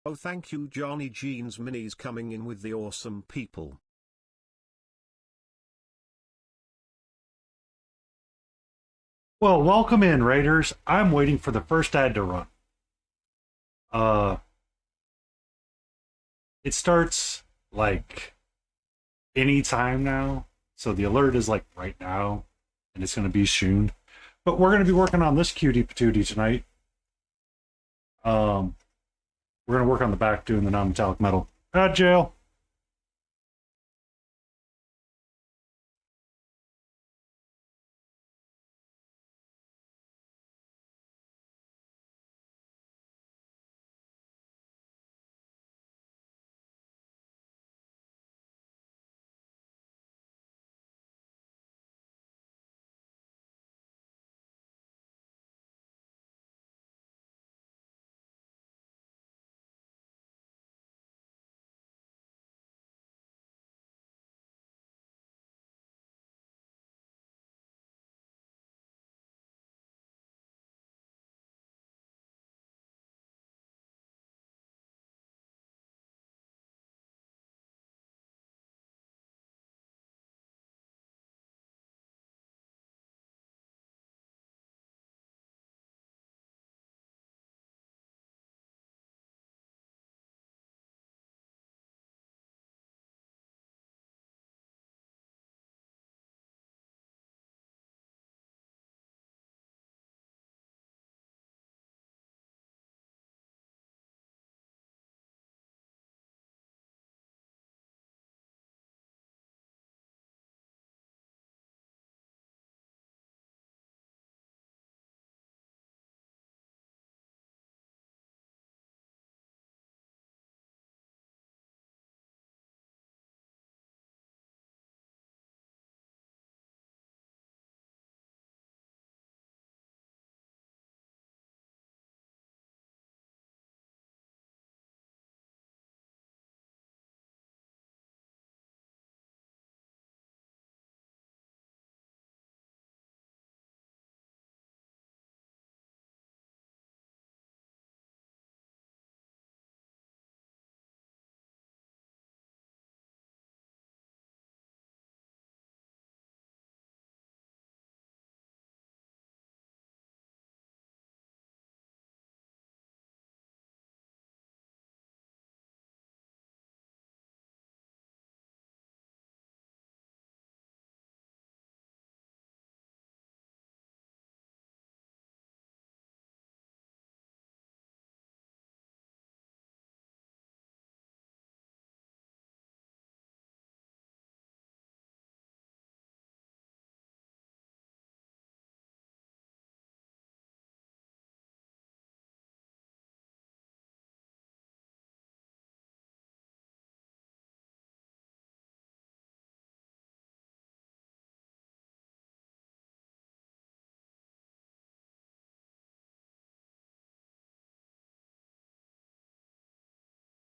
Oh, thank you, Johnny Jeans Minis coming in with the awesome people. Well, welcome in, Raiders. I'm waiting for the first ad to run. It starts like any time now, so the alert is like right now, and it's going to be soon. But we're going to be working on this cutie patootie tonight. We're going to work on the back doing the non-metallic metal. Jail.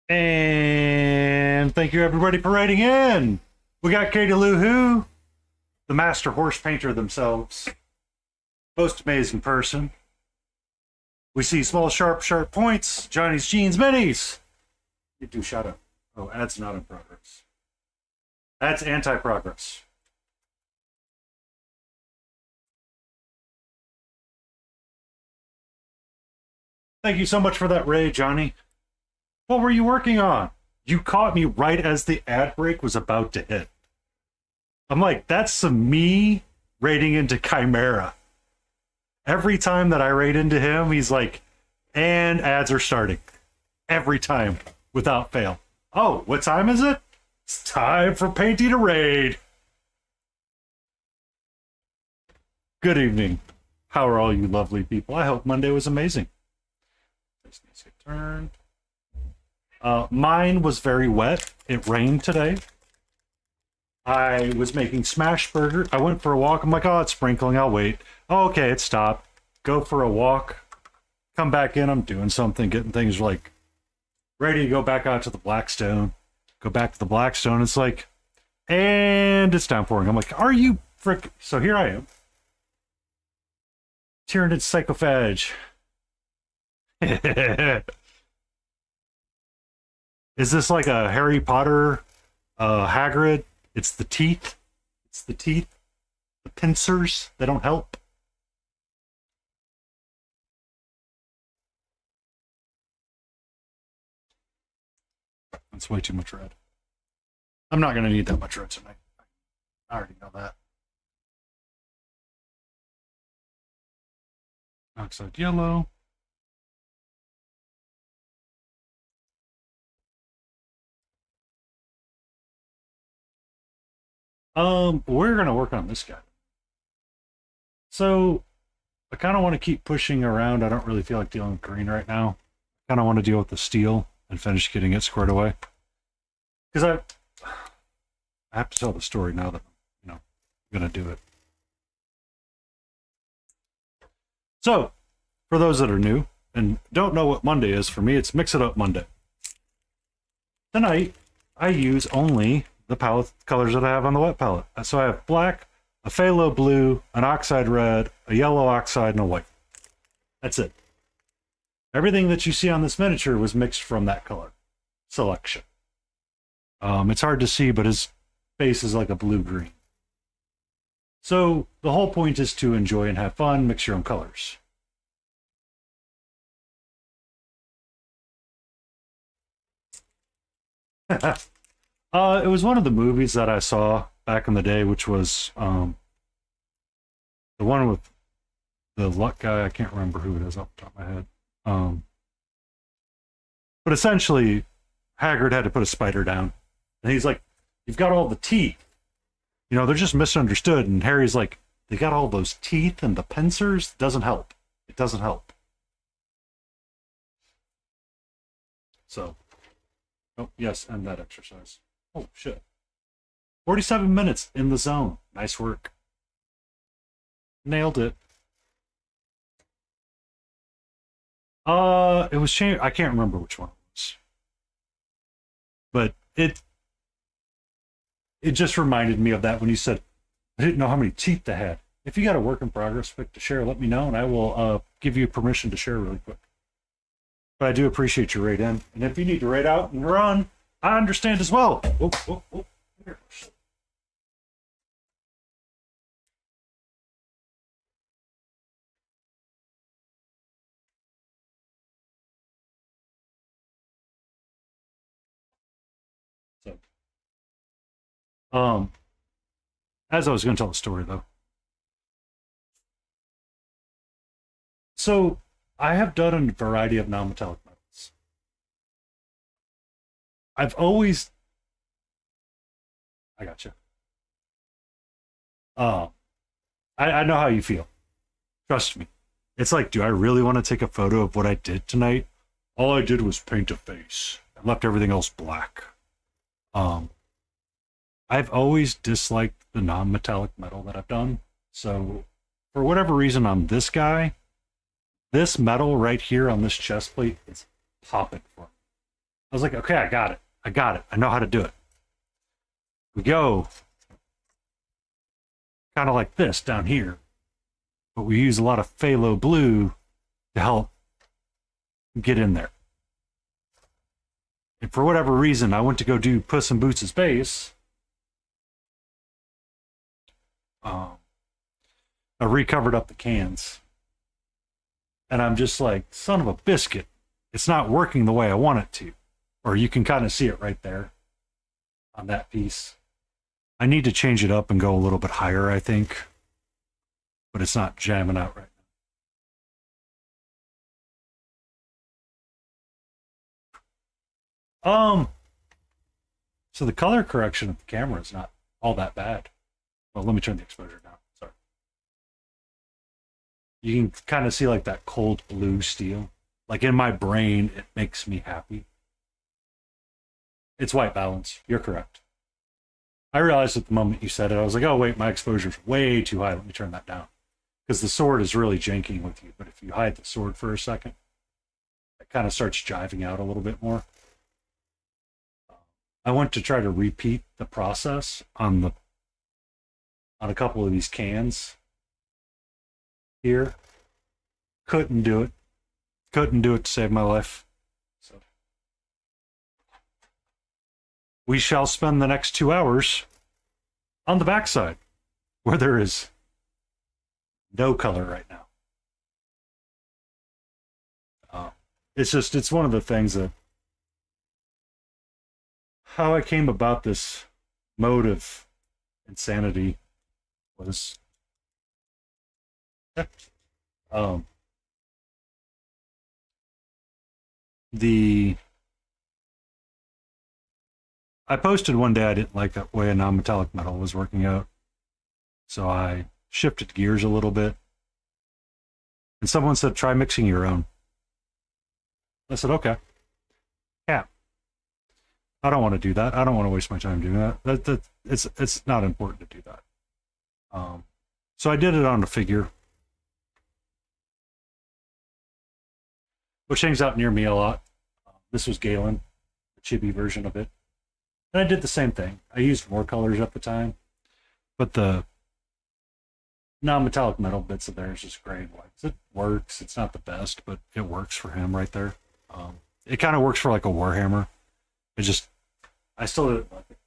And thank you everybody for writing in. We got Katie Lou Who, the master horse painter themselves. Most amazing person. We see small, sharp points. Johnny's Jeans Minis. You do shout out. Oh, ad's not in progress. Ad's anti-progress. Thank you so much for that raid, Johnny. What were you working on? You caught me right as the ad break was about to hit. I'm like, that's some me raiding into Kimera. Every time that I raid into him, he's like, and ads are starting. Every time, without fail. Oh, what time is it? It's time for Painty to raid. Good evening. How are all you lovely people? I hope Monday was amazing. This needs to get turned. Mine was very wet. It rained today. I was making smash burger. I went for a walk. I'm like, oh, it's sprinkling. I'll wait. Oh, okay, it stopped. Go for a walk. Come back in. I'm doing something, getting things like ready to go back out to the Blackstone. Go back to the Blackstone. It's like, and it's downpouring. I'm like, are you frick? So here I am. Tyrannid Psychophage. Is this like a Harry Potter Hagrid? It's the teeth. It's the teeth. The pincers, they don't help. That's way too much red. I'm not going to need that much red tonight. I already know that. Oxide yellow. We're going to work on this guy. So, I kind of want to keep pushing around. I don't really feel like dealing with green right now. I kind of want to deal with the steel and finish getting it squared away. Because I have to tell the story now that, I'm going to do it. So, for those that are new and don't know what Monday is, for me, it's Mix It Up Monday. Tonight, I use only the palette colors that I have on the wet palette. So I have black, a phthalo blue, an oxide red, a yellow oxide, and a white. That's it. Everything that you see on this miniature was mixed from that color selection. It's hard to see, but his face is like a blue-green. So the whole point is to enjoy and have fun, mix your own colors. It was one of the movies that I saw back in the day, which was the one with the luck guy. I can't remember who it is off the top of my head. But essentially, Hagrid had to put a spider down. And he's like, you've got all the teeth. They're just misunderstood. And Harry's like, they got all those teeth and the pincers? Doesn't help. It doesn't help. So, oh, yes, and that exercise. Oh, shit. 47 minutes in the zone. Nice work. Nailed it. It was changed. I can't remember which one it was. But it just reminded me of that when you said, I didn't know how many teeth they had. If you got a work in progress pic to share, let me know, and I will give you permission to share really quick. But I do appreciate your raid in. And if you need to raid out and run, I understand as well. Oh. Here. So, as I was going to tell the story, though. So, I have done a variety of non-metallic metals. I've always... I gotcha. I know how you feel. Trust me. It's like, do I really want to take a photo of what I did tonight? All I did was paint a face. I left everything else black. I've always disliked the non-metallic metal that I've done. So, for whatever reason, on this guy, this metal right here on this chest plate is popping for me. I was like, okay, I got it. I know how to do it. We go kind of like this down here, but we use a lot of phthalo blue to help get in there. And for whatever reason, I went to go do Puss in Boots' base. I recovered up the cans. And I'm just like, son of a biscuit. It's not working the way I want it to. Or you can kind of see it right there on that piece. I need to change it up and go a little bit higher, I think. But it's not jamming out right now. So the color correction of the camera is not all that bad. Well, let me turn the exposure down. Sorry. You can kind of see like that cold blue steel. Like in my brain, it makes me happy. It's white balance. You're correct. I realized at the moment you said it, I was like, oh wait, my exposure's way too high. Let me turn that down. Because the sword is really janking with you. But if you hide the sword for a second, it kind of starts jiving out a little bit more. I went to try to repeat the process on a couple of these cans here. Couldn't do it. Couldn't do it to save my life. So we shall spend the next 2 hours on the backside, where there is no color right now. It's one of the things that how I came about this mode of insanity was I posted one day I didn't like the way a non-metallic metal was working out, so I shifted gears a little bit, and someone said try mixing your own. I said okay. Yeah, I don't want to do that. I don't want to waste my time doing that. It's not important to do that. So I did it on a figure, which hangs out near me a lot. This was Galen, the chibi version of it. And I did the same thing. I used more colors at the time, but the non-metallic metal bits of there is just gray and white. It works. It's not the best, but it works for him right there. It kind of works for like a Warhammer. I still didn't like it.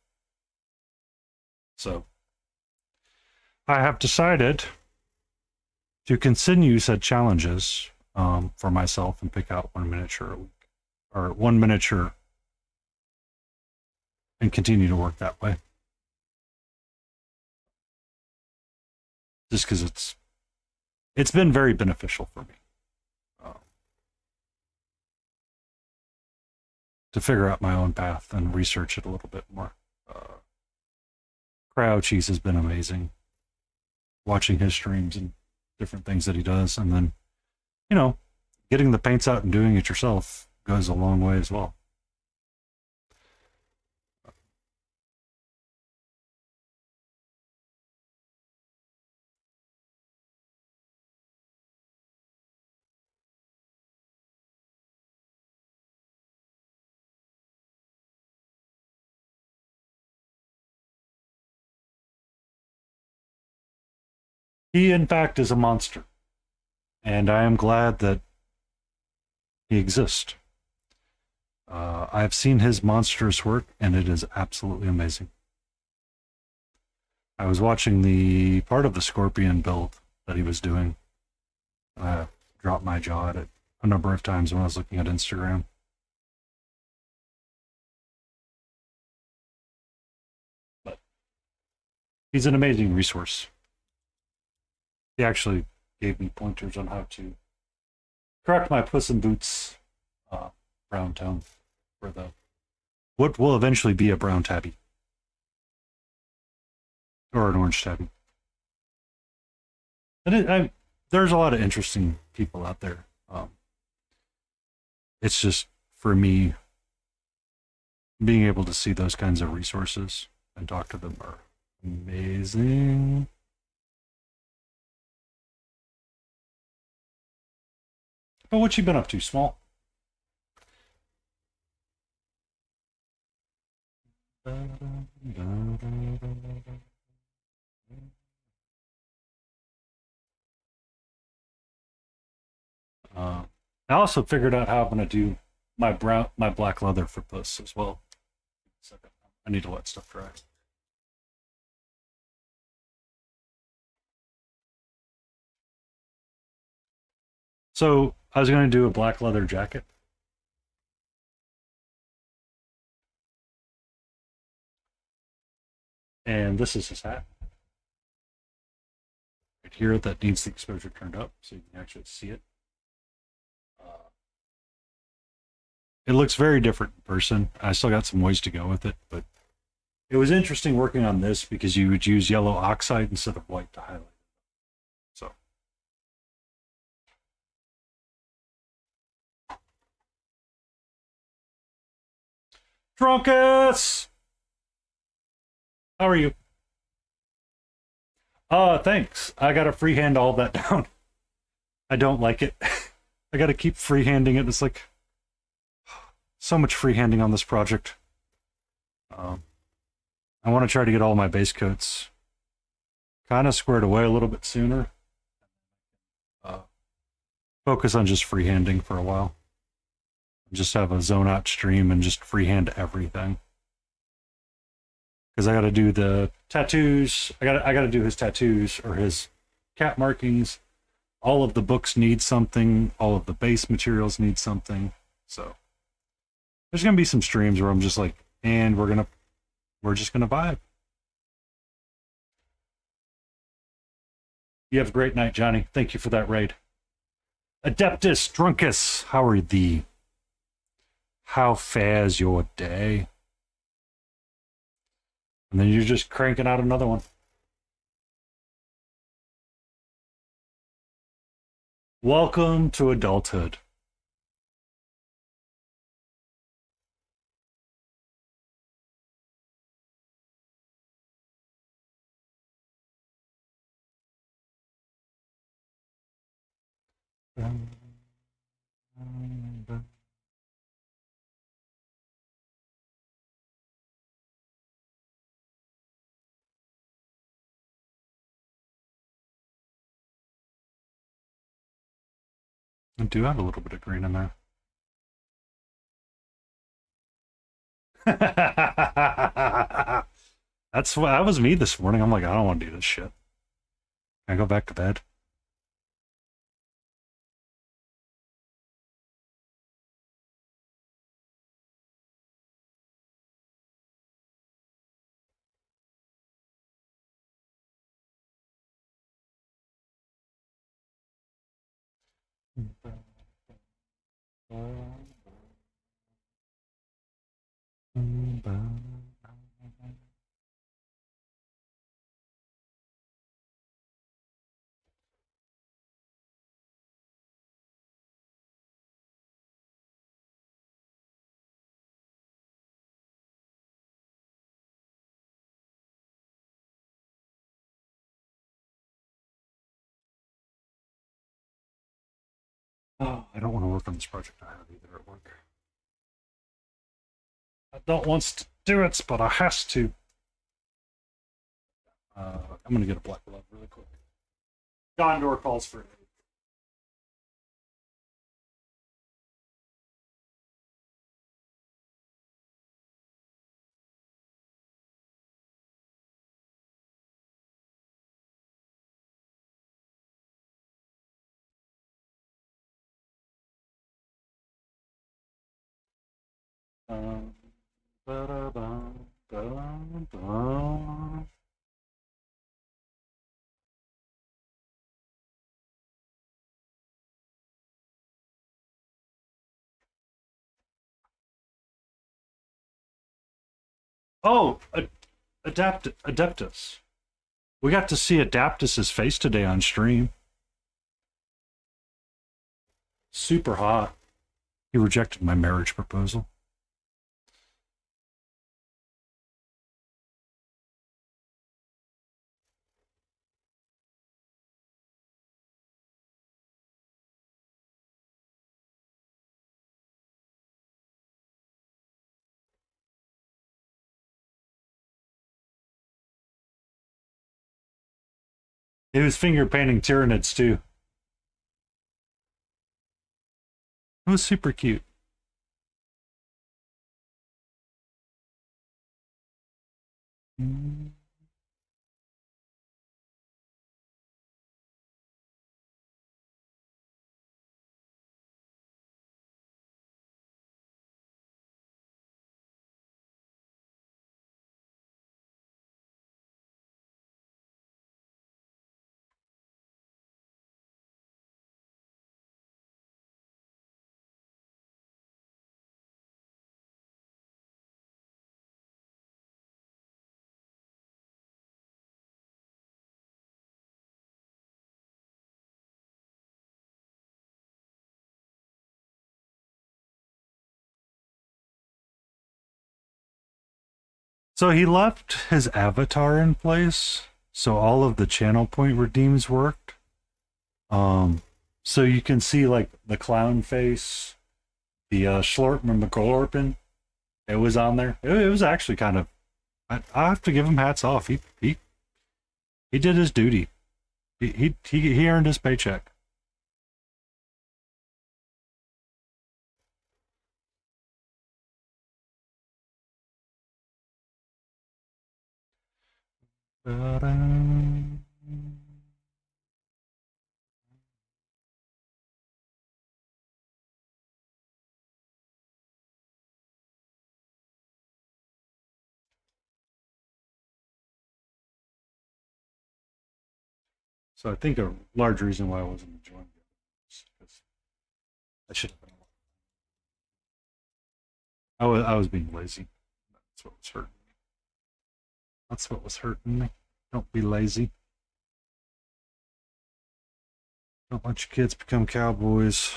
So I have decided to continue said challenges for myself and pick out one miniature a week, or one miniature, and continue to work that way. Just because it's been very beneficial for me to figure out my own path and research it a little bit more. Cryo Cheese has been amazing. Watching his streams and different things that he does, and then, getting the paints out and doing it yourself goes a long way as well. He, in fact, is a monster, and I am glad that he exists. I've seen his monstrous work, and it is absolutely amazing. I was watching the part of the Scorpion build that he was doing. I dropped my jaw at it a number of times when I was looking at Instagram. But he's an amazing resource. He actually gave me pointers on how to correct my Puss in Boots brown tone for what will eventually be a brown tabby. Or an orange tabby. And there's a lot of interesting people out there. It's just, for me, being able to see those kinds of resources and talk to them are amazing. But what you been up to, Small? I also figured out how I'm gonna do my black leather for Puss as well. I need to let stuff dry. So I was going to do a black leather jacket. And this is his hat. Right here, that needs the exposure turned up so you can actually see it. It looks very different in person. I still got some ways to go with it, but it was interesting working on this because you would use yellow oxide instead of white to highlight it. So. Drunkus! How are you? Thanks. I gotta freehand all that down. I don't like it. I gotta keep freehanding it. It's like so much freehanding on this project. I want to try to get all my base coats kind of squared away a little bit sooner. Focus on just freehanding for a while. Just have a zone out stream and just freehand everything. because I got to do the tattoos. I got to do his tattoos or his cat markings. All of the books need something. All of the base materials need something. So there's gonna be some streams where I'm just like, and we're just gonna vibe. You have a great night, Johnny. Thank you for that raid. Adeptus Drunkus, how are thee? How fares your day? And then you're just cranking out another one. Welcome to adulthood. I do have a little bit of green in there. That was me this morning. I'm like, I don't want to do this shit. Can I go back to bed? Oh, I don't want to work on this project I have either at work. I don't want to do it, but I has to. I'm gonna get a black glove really quick. Gondor calls for aid. Ba-da-bum, ba-dum-bum. Oh, Adeptus. We got to see Adaptus's face today on stream. Super hot. He rejected my marriage proposal. He was finger painting Tyranids too. It was super cute. So he left his avatar in place, so all of the channel point redeems worked. So you can see like the clown face, the Schlorp and McGorpin. It was on there. It was actually kind of. I have to give him hats off. He did his duty. He earned his paycheck. Ba-da. So I think a large reason why I wasn't enjoying it was because I should have been. I was being lazy. That's what was hurting me. That's what was hurting me. Don't be lazy. Don't let your kids become cowboys.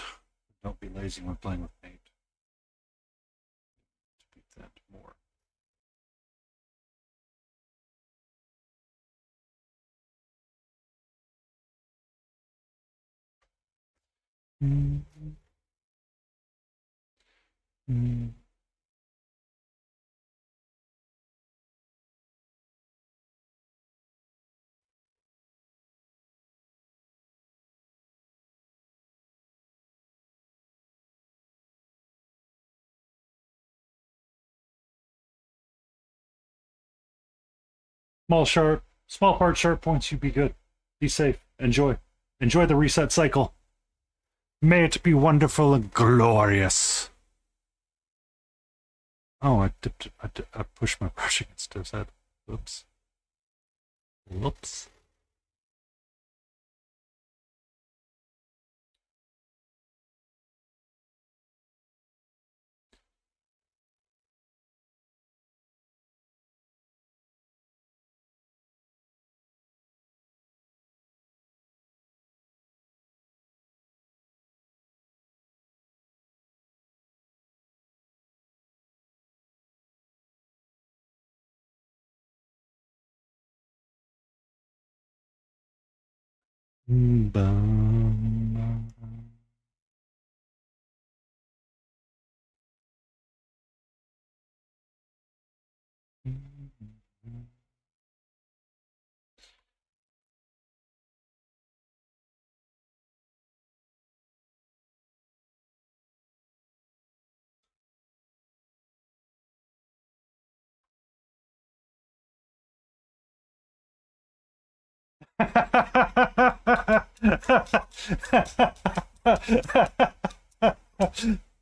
Don't be lazy when playing with paint. Beat that more. Mm-hmm. Mm-hmm. Small part sharp points. You be good. Be safe. Enjoy. Enjoy the reset cycle. May it be wonderful and glorious. Oh, I pushed my brush against his head. Oops. Whoops.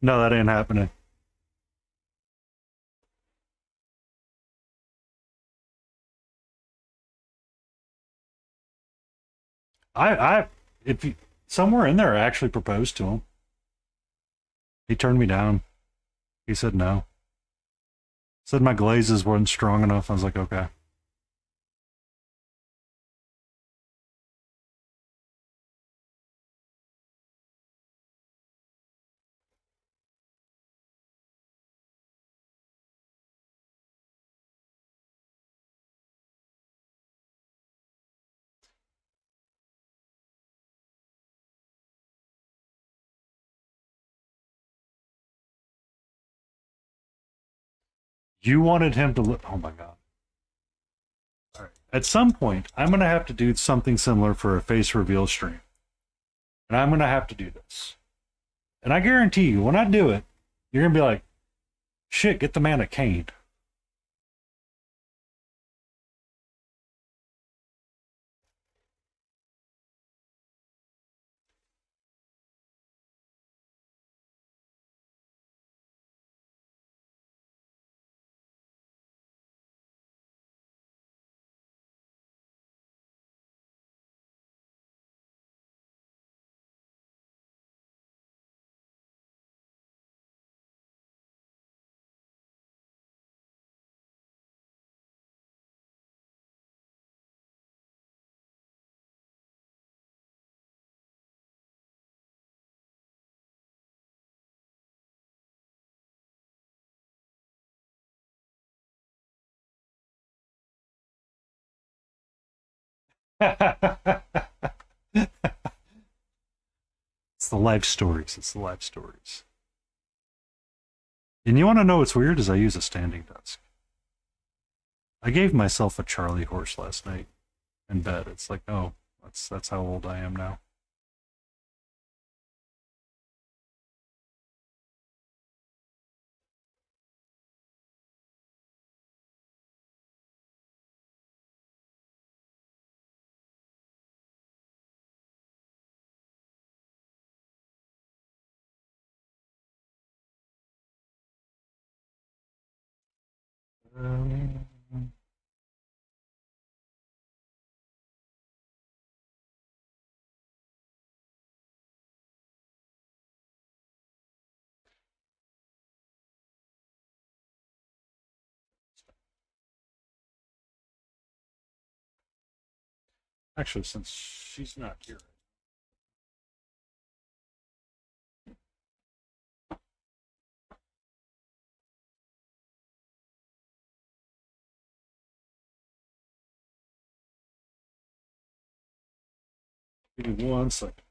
No, that ain't happening. If you, somewhere in there, I actually proposed to him. He turned me down. He said no. Said my glazes weren't strong enough. I was like, okay. You wanted him to look. Oh my god. All right. At some point, I'm going to have to do something similar for a face reveal stream. And I'm going to have to do this. And I guarantee you, when I do it, you're going to be like, shit, get the man a cane. It's the life stories. It's the life stories. And you want to know what's weird is I use a standing desk. I gave myself a Charlie horse last night in bed. It's like, oh, that's how old I am now. Um, Actually, since she's not here. Give me 1 second.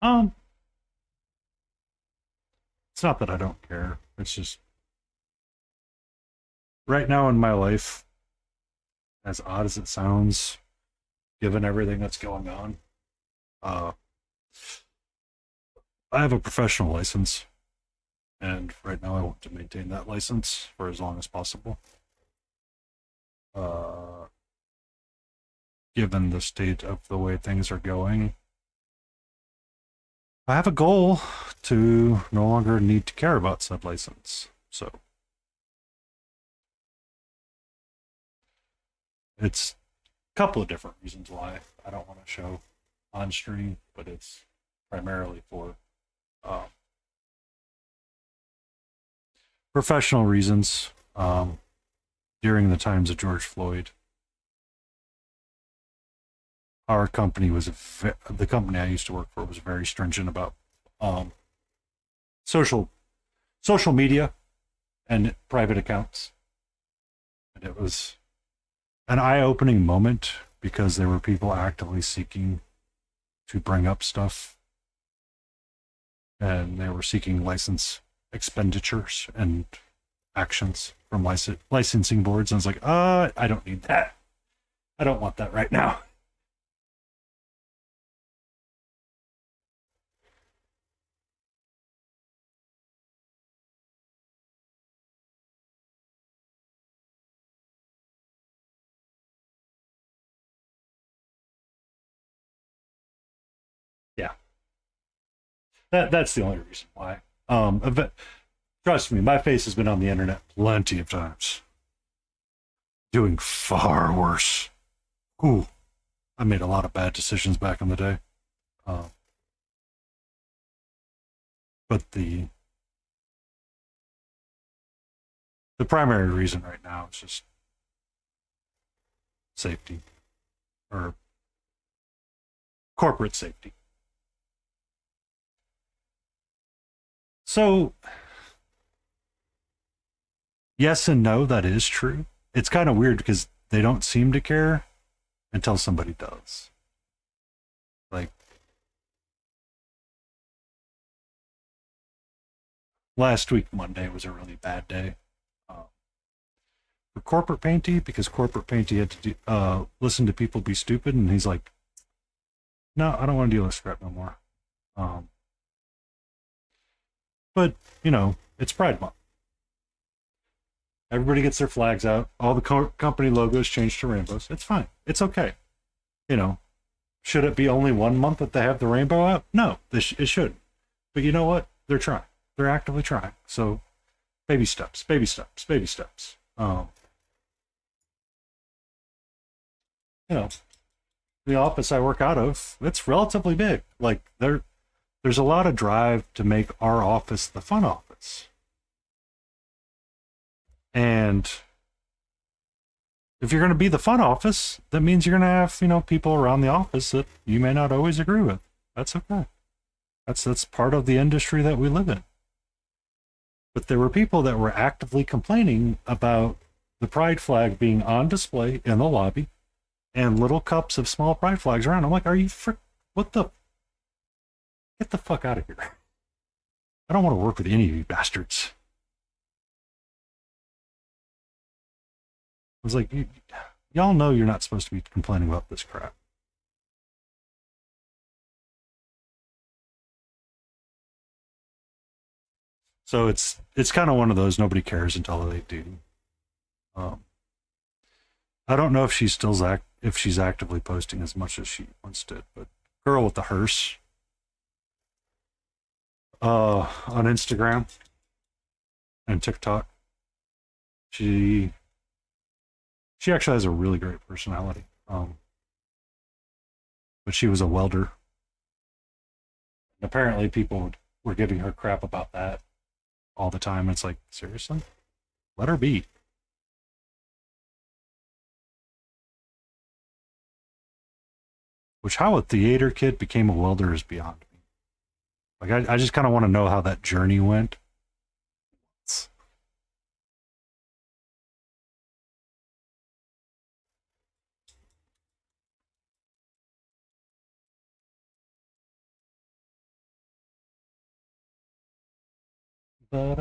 Um, it's not that I don't care. It's just right now in my life, as odd as it sounds, given everything that's going on, uh, I have a professional license, and right now I want to maintain that license for as long as possible. Uh, Given the state of the way things are going, I have a goal to no longer need to care about said license. So it's a couple of different reasons why I don't want to show on stream, but it's primarily for professional reasons. During the times of George Floyd, our company was the company I used to work for was very stringent about social media and private accounts, and it was an eye-opening moment because there were people actively seeking to bring up stuff, and they were seeking license expenditures and actions from licensing boards. And I was like, I don't need that. I don't want that right now. Yeah, that's the only reason why. Trust me, my face has been on the internet plenty of times, doing far worse. Ooh, I made a lot of bad decisions back in the day. Uh, but the primary reason right now is just safety, or corporate safety. So, yes and no, that is true. It's kind of weird because they don't seem to care until somebody does. Like, last week, Monday, was a really bad day for Corporate Painty, because Corporate Painty had to listen to people be stupid, and he's like, no, I don't want to deal with scrap no more. But, it's Pride Month. Everybody gets their flags out. All the company logos changed to rainbows. It's fine. It's okay. Should it be only 1 month that they have the rainbow out? No, it shouldn't. But you know what? They're trying. They're actively trying. So, baby steps, baby steps, baby steps. The office I work out of, it's relatively big. Like, there's a lot of drive to make our office the fun office. And if you're going to be the fun office, that means you're going to have, people around the office that you may not always agree with. That's okay. That's part of the industry that we live in. But there were people that were actively complaining about the pride flag being on display in the lobby and little cups of small pride flags around. I'm like, what the? Get the fuck out of here. I don't want to work with any of you bastards. I was like, y'all know you're not supposed to be complaining about this crap. So it's kind of one of those nobody cares until they do. Um, I don't know if if she's actively posting as much as she once did, but girl with the hearse on Instagram and TikTok, she actually has a really great personality. But she was a welder. Apparently, people were giving her crap about that all the time. It's like, seriously? Let her be. Which, how a theater kid became a welder is beyond me. Like, I just kind of want to know how that journey went. But,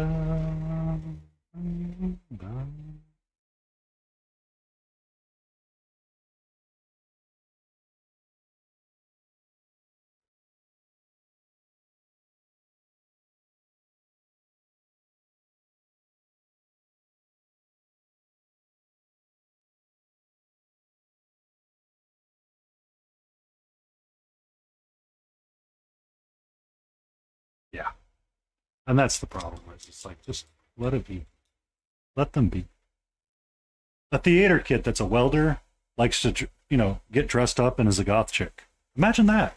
yeah. And that's the problem. It's like, just let it be. Let them be. A theater kid that's a welder likes to, get dressed up and is a goth chick. Imagine that.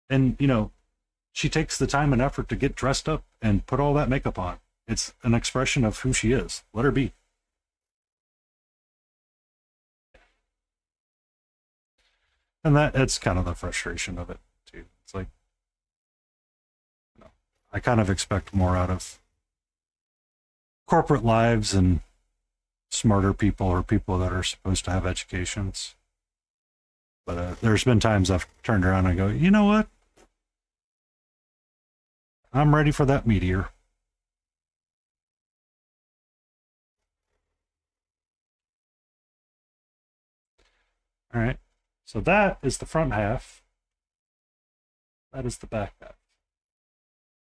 And, she takes the time and effort to get dressed up and put all that makeup on. It's an expression of who she is. Let her be. And that's kind of the frustration of it, too. It's like, I kind of expect more out of corporate lives and smarter people or people that are supposed to have educations. But there's been times I've turned around and go, you know what? I'm ready for that meteor. All right. So that is the front half. That is the back half.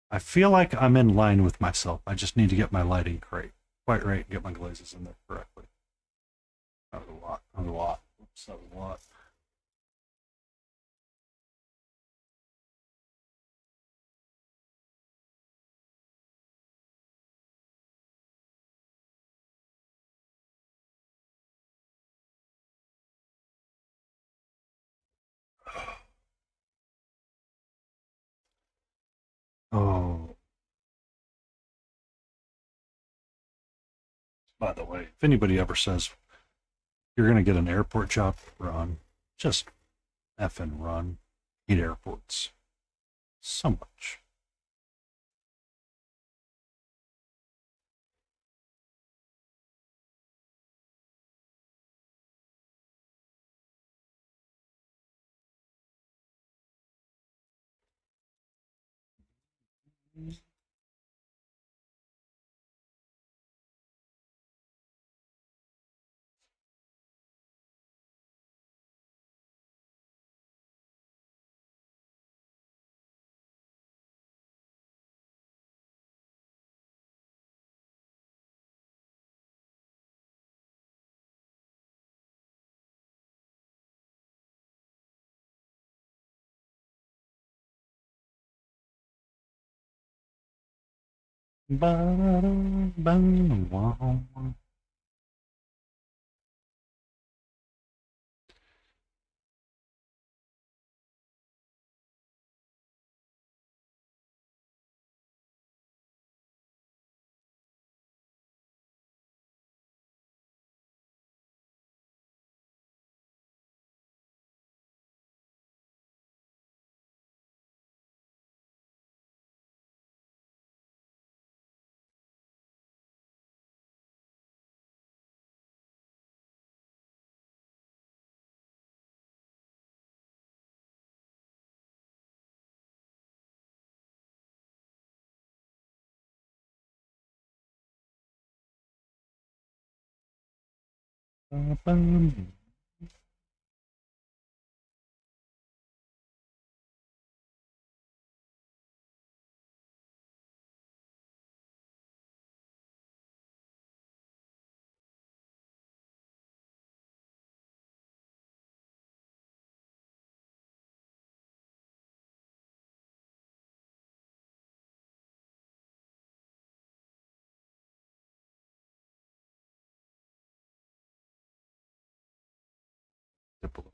I feel like I'm in line with myself. I just need to get my lighting quite right and get my glazes in there correctly. That was a lot. That was a lot. Oops, that was a lot. Oh, by the way, if anybody ever says you're going to get an airport job, run. Just effing run. Hate airports so much.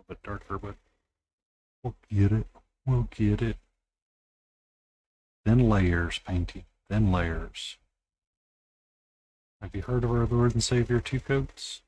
little bit darker, but we'll get it. We'll get it. Thin layers painting. Thin layers. Have you heard of our Lord and Savior Two Coats?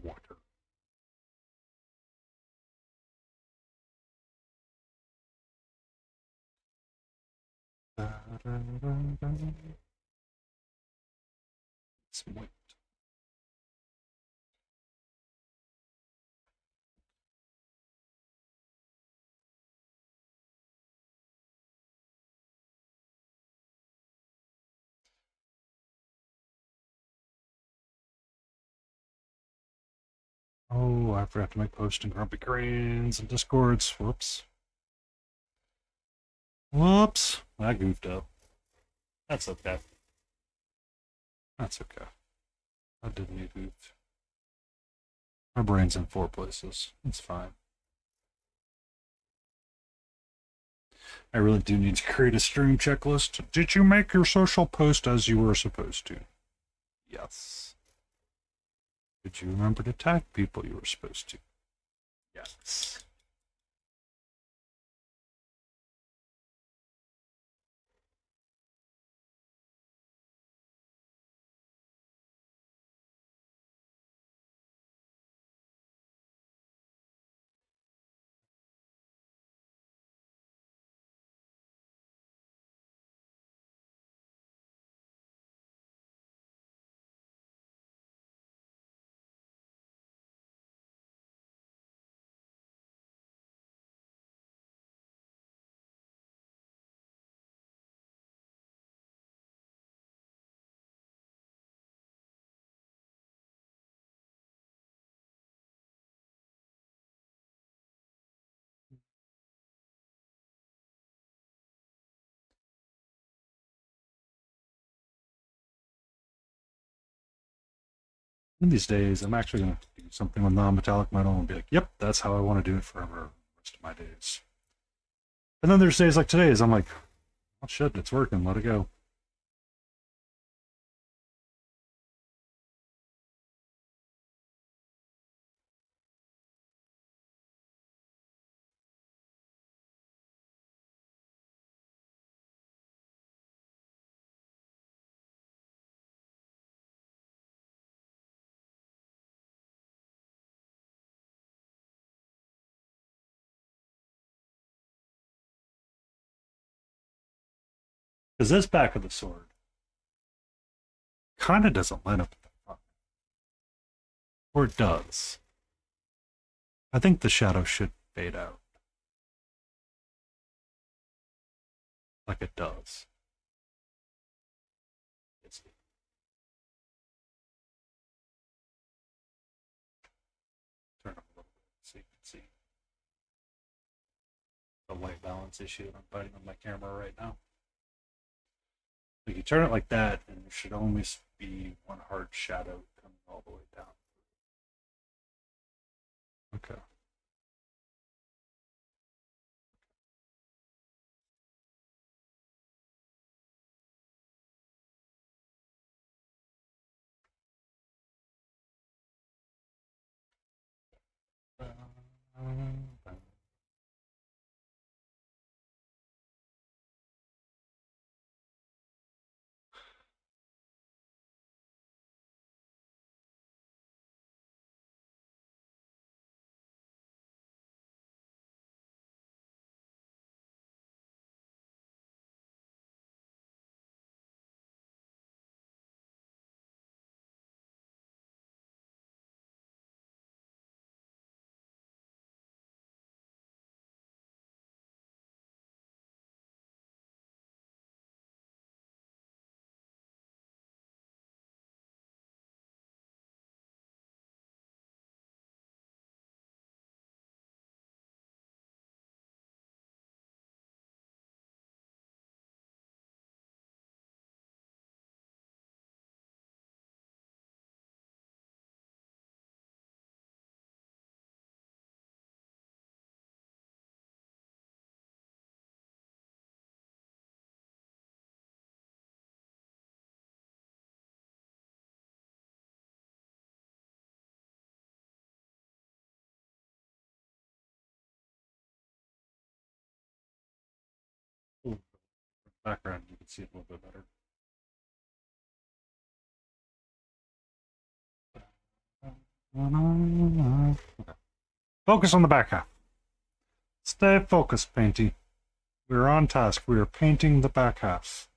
Water. It's white. Oh, I forgot to make post and grumpy cranes and discords. Whoops. Whoops. I goofed up. That's okay. That's okay. I didn't goof. My brain's in 4 places. It's fine. I really do need to create a stream checklist. Did you make your social post as you were supposed to? Yes. Did you remember to tag people you were supposed to? Yes. In these days, I'm actually going to do something with non-metallic metal and be like, yep, that's how I want to do it forever, the rest of my days. And then there's days like today's, I'm like, oh shit, it's working, let it go. Because this back of the sword kind of doesn't line up at the front. Or it does. I think the shadow should fade out. Like it does. Turn up a little bit so you can see the white balance issue. I'm fighting with my camera right now. So you turn it like that, and there should almost be one hard shadow coming all the way down. Okay. Ooh, background, you can see it a little bit better. Okay. Focus on the back half. Stay focused, Painty. We're on task. We are painting the back half.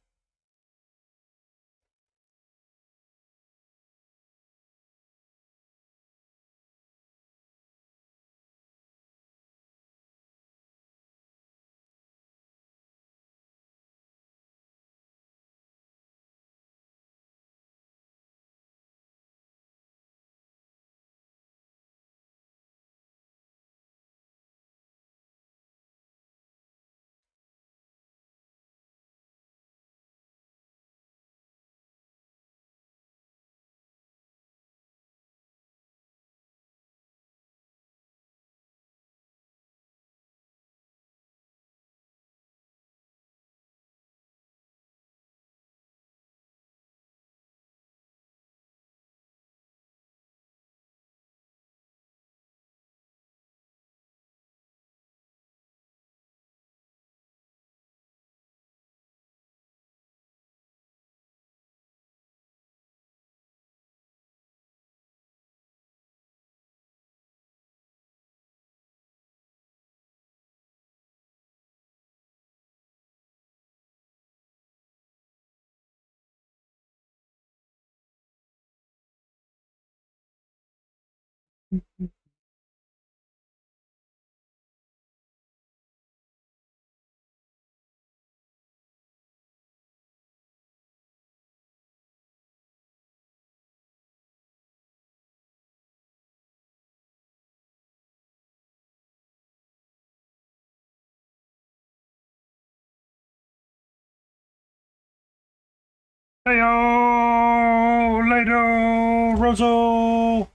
Heyo! Later, Roso!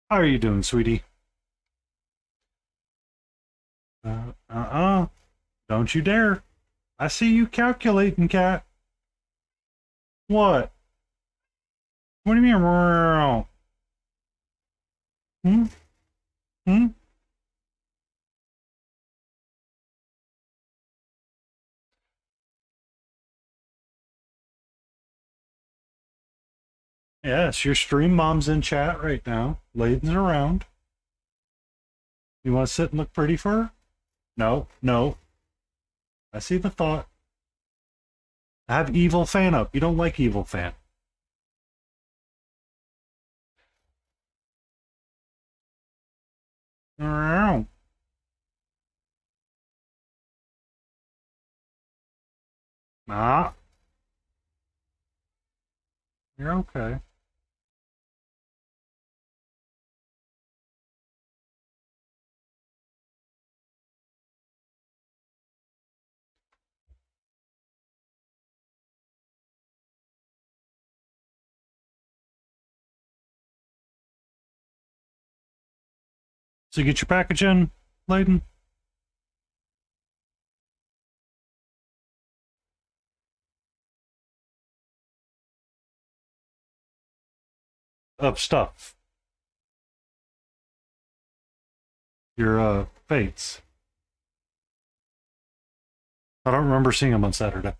How are you doing, sweetie? Don't you dare. I see you calculating, cat. What? What do you mean? Hmm? Hmm? Yes, your stream mom's in chat right now. Layden's around. You want to sit and look pretty for her? No, no. I see the thought. I have evil fan up. You don't like evil fan. Ah, you're okay. So you get your package in, Layden? Of stuff. Your fates. I don't remember seeing them on Saturday.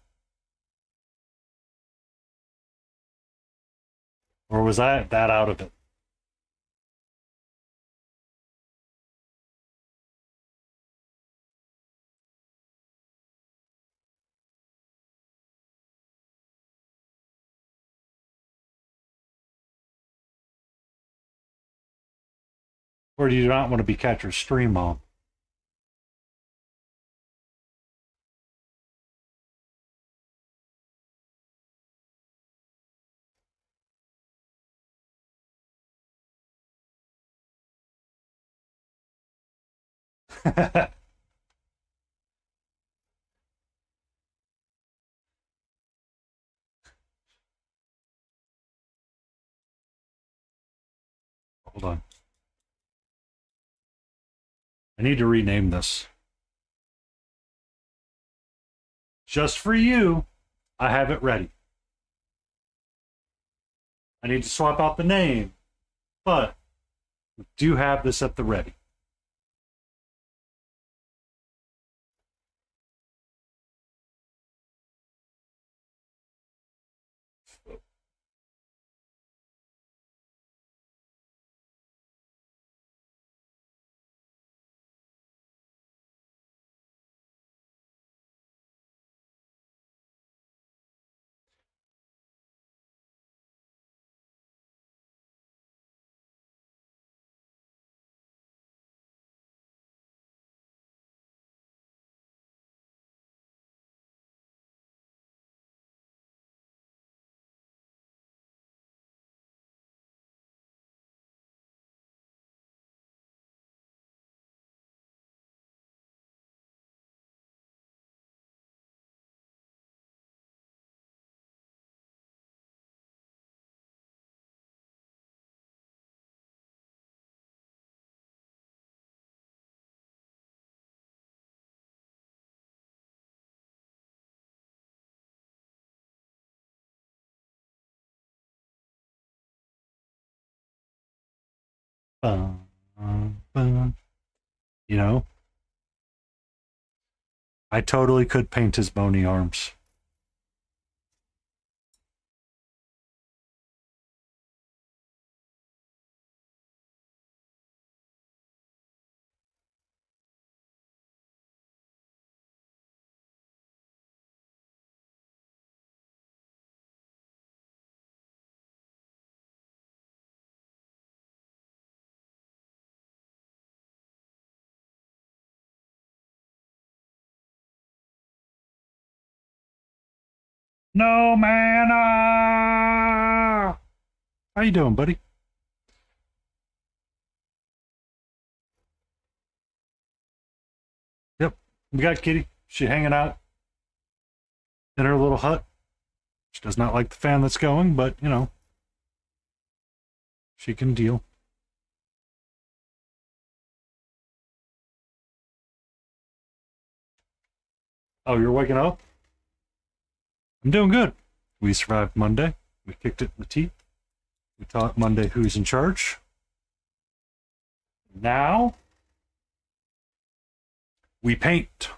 Or was I that out of it? Or do you not want to be Catcher's stream mom? Hold on. I need to rename this. Just for you, I have it ready. I need to swap out the name, but we do have this at the ready. Bum, bum. You know, I totally could paint his bony arms. No mana. How you doing, buddy? Yep, we got Kitty. She hanging out in her little hut. She does not like the fan that's going, but you know, she can deal. Oh, you're waking up? I'm doing good. We survived Monday. We kicked it in the teeth. We taught Monday who's in charge. Now, we paint.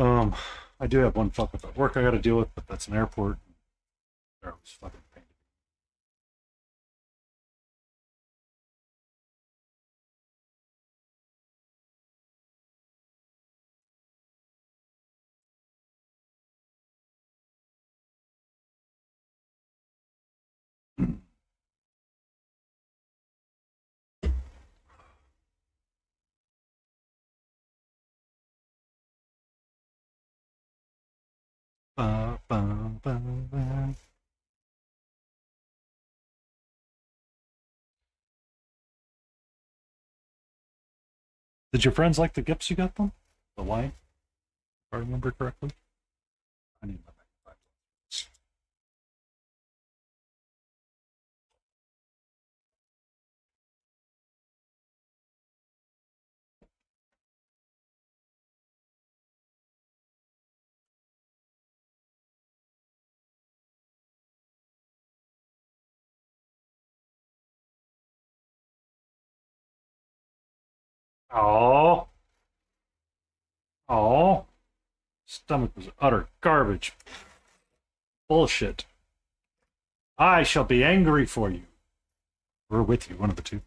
Um, I do have one fuck up at work I got to deal with, but that's an airport. That was fucking pain. Ba, ba, ba, ba. Did your friends like the gifts you got them? The wine, if I remember correctly. I need my back. Oh, oh, stomach was utter garbage. Bullshit. I shall be angry for you. Or with you, one of the two.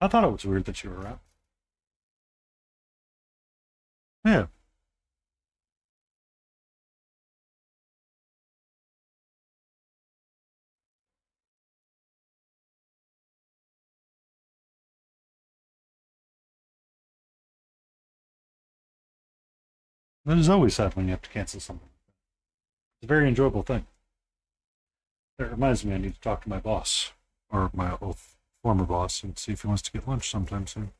I thought it was weird that you were around. Yeah. That is always sad when you have to cancel something. It's a very enjoyable thing. That reminds me, I need to talk to my boss, or my former boss, and see if he wants to get lunch sometime soon.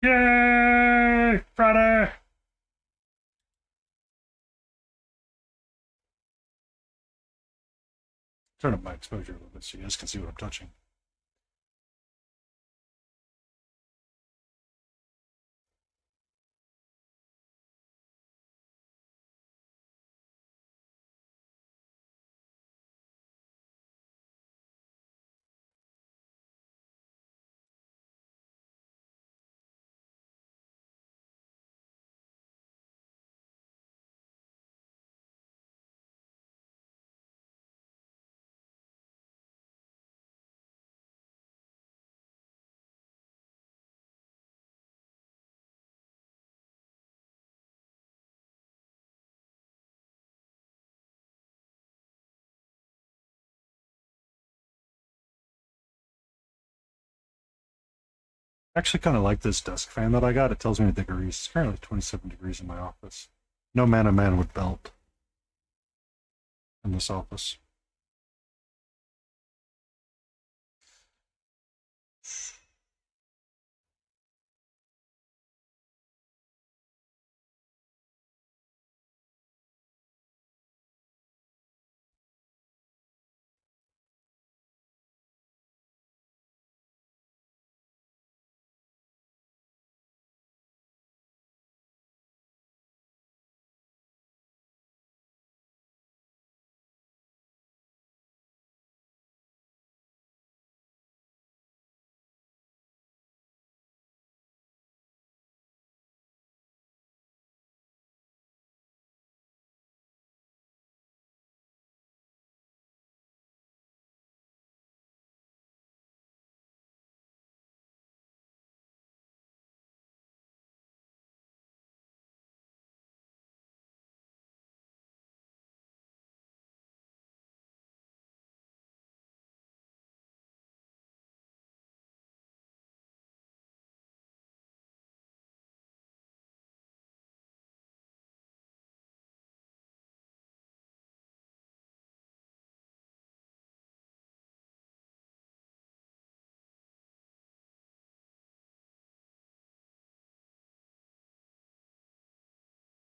Yay! Friday! Turn up my exposure a little bit so you guys can see what I'm touching. I actually kind of like this desk fan that I got. It tells me the degrees. It's currently 27 degrees in my office. No man of man would belt in this office.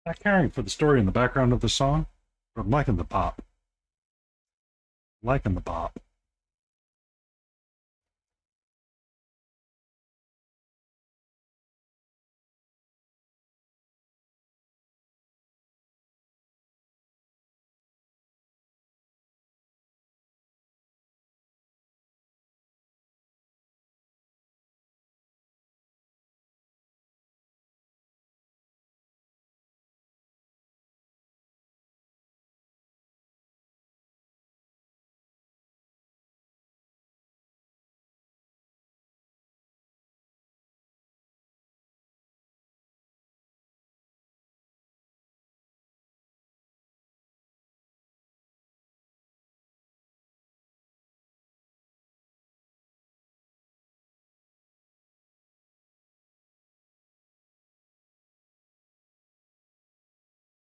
Not caring for the story in the background of the song, but I'm liking the pop. Liking the pop.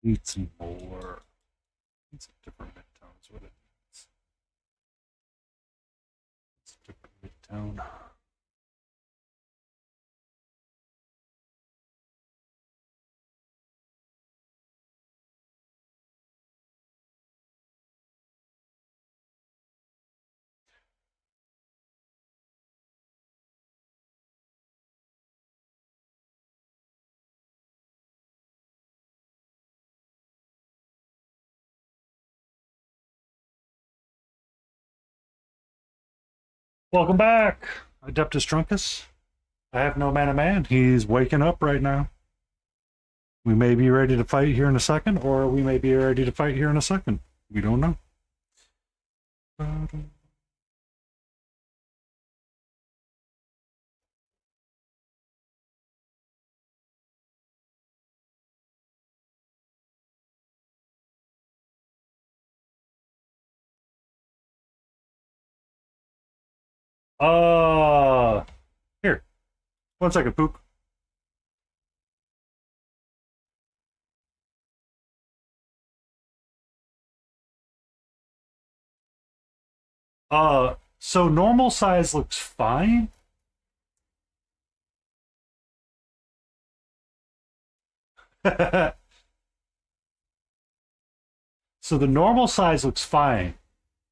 Need some more. Need some different midtones. What it needs. It's a different midtone. Welcome back, Adeptus Trunkus. I have no mana man. He's waking up right now. We may be ready to fight here in a second, or we may be ready to fight here in a second. We don't know. Here. 1 second, Pook. So normal size looks fine. So the normal size looks fine.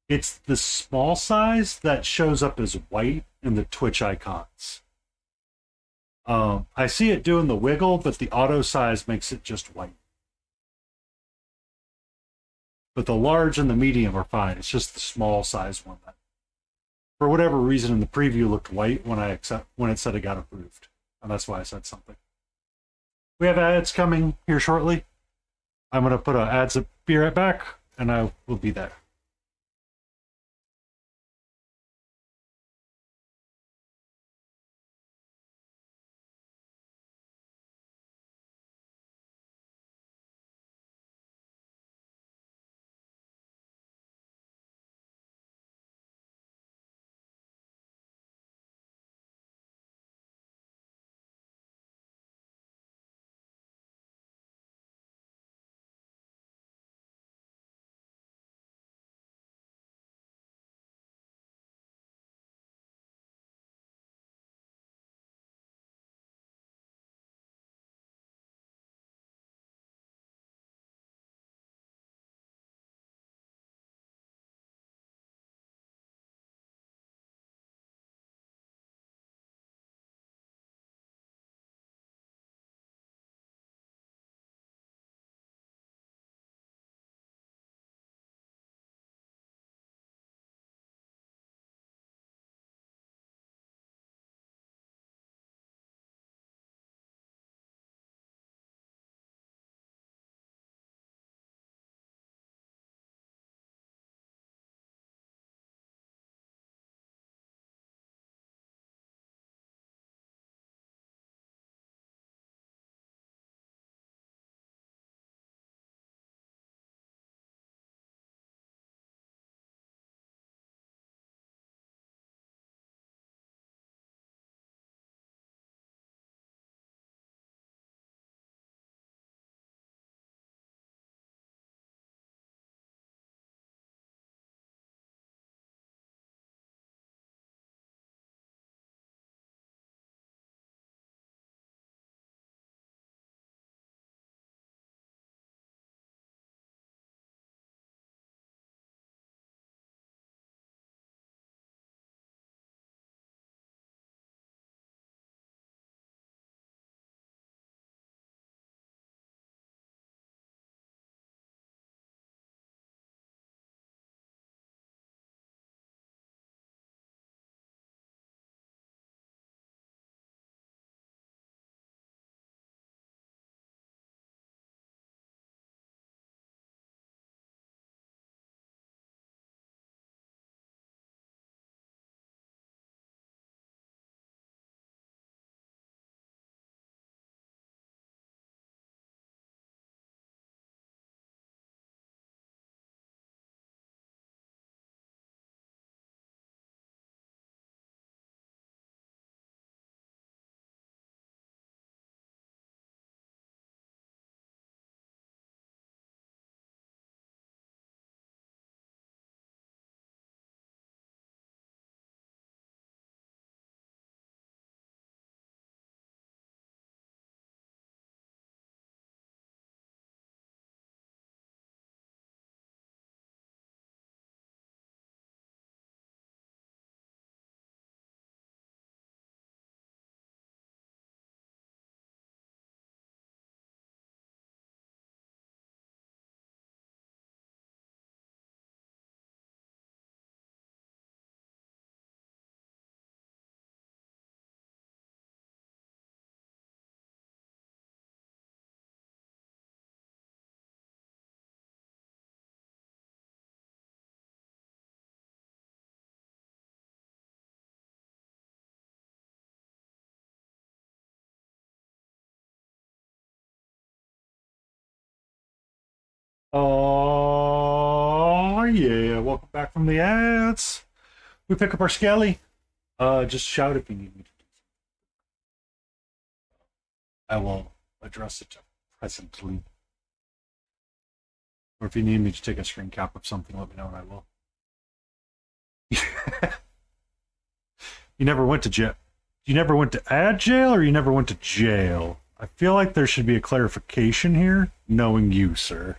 It's the small size that shows up as white in the Twitch icons. I see it doing the wiggle, but the auto size makes it just white. But the large and the medium are fine. It's just the small size one that, for whatever reason, in the preview looked white when it said it got approved, and that's why I said something. We have ads coming here shortly. I'm gonna put ads up, be right back, and I will be there. Oh yeah, welcome back from the ads. We pick up our skelly. Just shout if you need me to do something. I will address it presently. Or if you need me to take a screen cap of something, let me know and I will. You never went to jail. You never went to ad jail or you never went to jail? I feel like there should be a clarification here, knowing you, sir.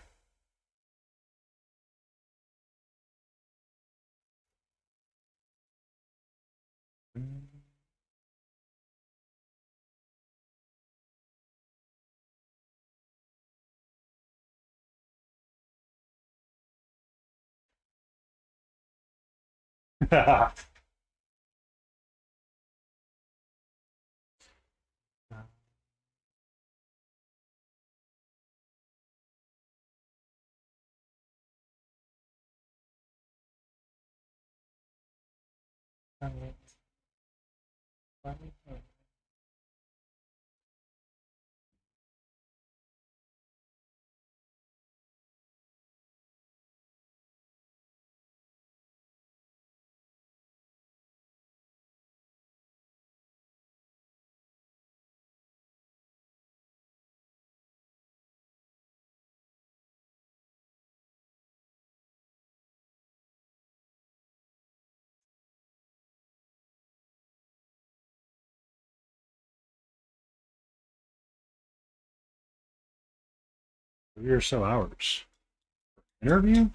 Three or so hours. Interview?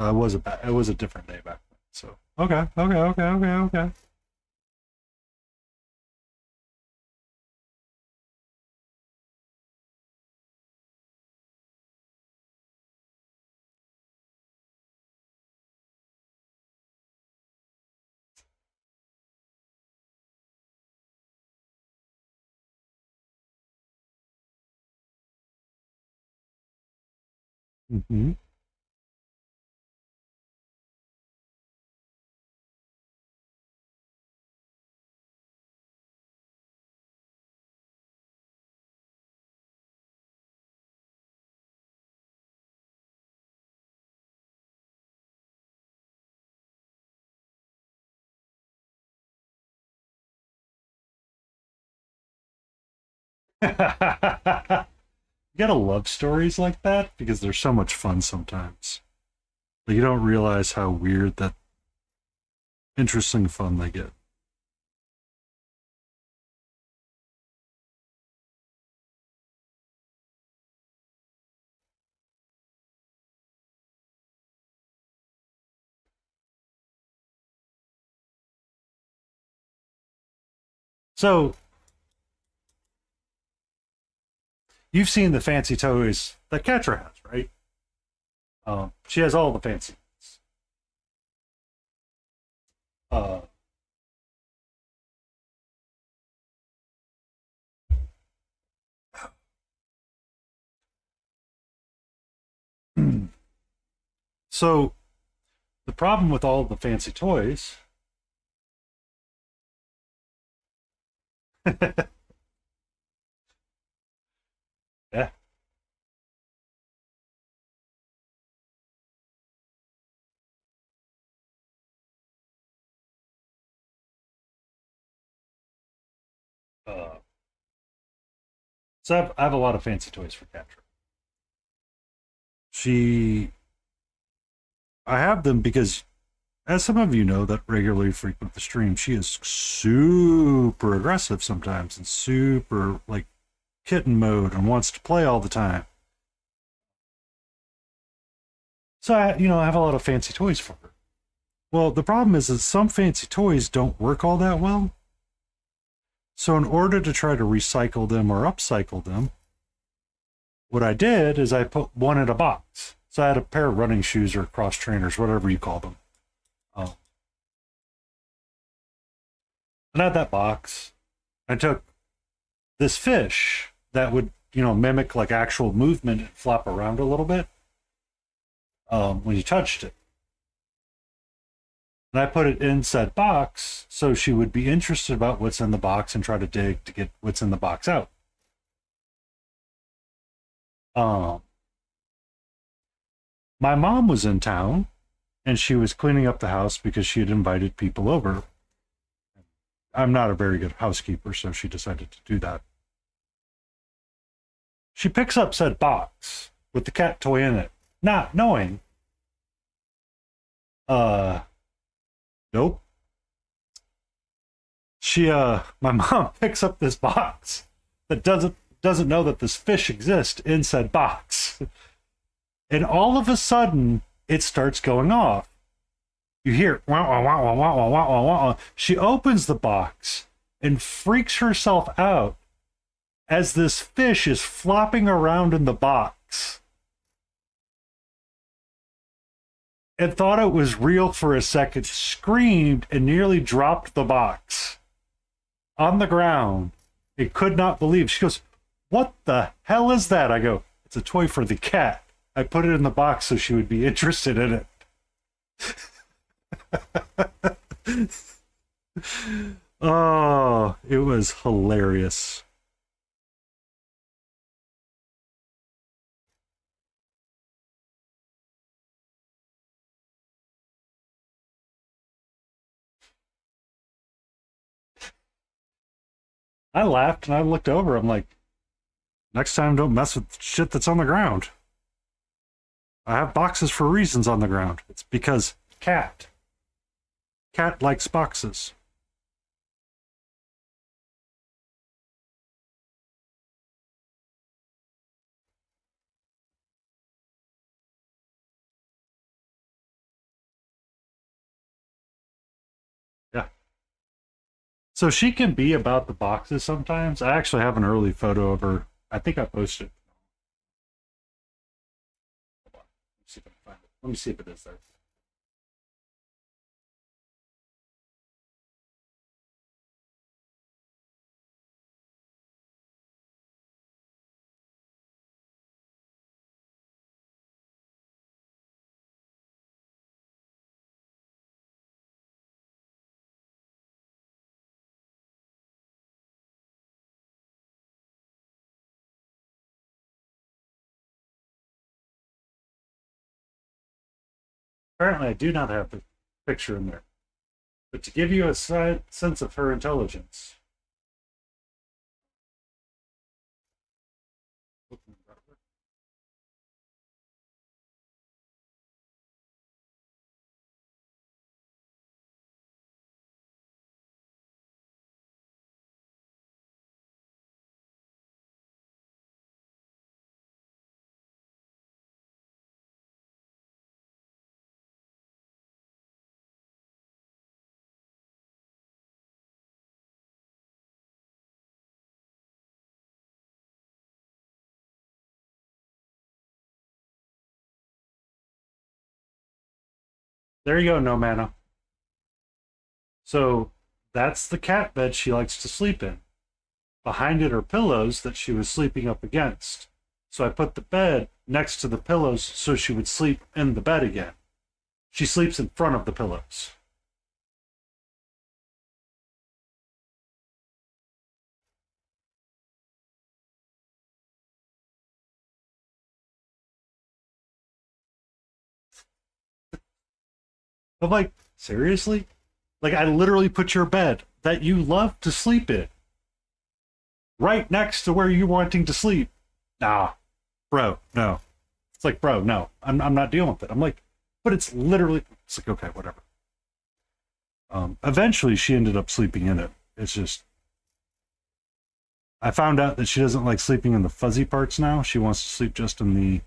It was a different day back then. So okay. Mm-hmm. You gotta love stories like that because they're so much fun sometimes. Like you don't realize how weird that interesting fun they get. So you've seen the fancy toys that Katra has, right? She has all the fancy ones. Uh, so the problem with all the fancy toys. Yeah. Uh, so I have a lot of fancy toys for Katra. She, I have them because, as some of you know that regularly frequent the stream, she is super aggressive sometimes and super like kitten mode and wants to play all the time. So I have a lot of fancy toys for her. Well, the problem is that some fancy toys don't work all that well. So in order to try to recycle them or upcycle them, what I did is I put one in a box. So I had a pair of running shoes or cross trainers, whatever you call them. And out that box, I took this fish that would, mimic like actual movement and flop around a little bit when you touched it. And I put it in said box so she would be interested about what's in the box and try to dig to get what's in the box out. My mom was in town and she was cleaning up the house because she had invited people over. I'm not a very good housekeeper, so she decided to do that. She picks up said box with the cat toy in it, not knowing. Nope. My mom picks up this box that doesn't know that this fish exists in said box. And all of a sudden, it starts going off. You hear, wah, wah, wah, wah, wah, wah, wah, wah. She opens the box and freaks herself out as this fish is flopping around in the box. And thought it was real for a second, screamed, and nearly dropped the box on the ground. It could not believe. She goes, "What the hell is that?" I go, "It's a toy for the cat. I put it in the box so she would be interested in it." Oh, it was hilarious. I laughed and I looked over. I'm like, next time don't mess with shit that's on the ground. I have boxes for reasons on the ground. It's because cat. Cat likes boxes. Yeah. So she can be about the boxes sometimes. I actually have an early photo of her. I think I posted it. Hold on. Let me see if I can find it. Let me see if it is there. Apparently, I do not have the picture in there. But to give you a sense of her intelligence. There you go, no mana. So that's the cat bed she likes to sleep in. Behind it are pillows that she was sleeping up against. So I put the bed next to the pillows so she would sleep in the bed again. She sleeps in front of the pillows. I'm like, seriously? Like, I literally put your bed that you love to sleep in right next to where you're wanting to sleep. Nah, bro, no. It's like, bro, no, I'm not dealing with it. I'm like, but it's literally, it's like, okay, whatever. Eventually, she ended up sleeping in it. It's just, I found out that she doesn't like sleeping in the fuzzy parts now. She wants to sleep just in the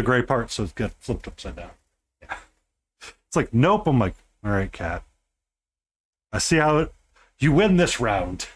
gray part, so it's got flipped upside down. Yeah. It's like, nope. I'm like, all right, cat. I see how you win this round.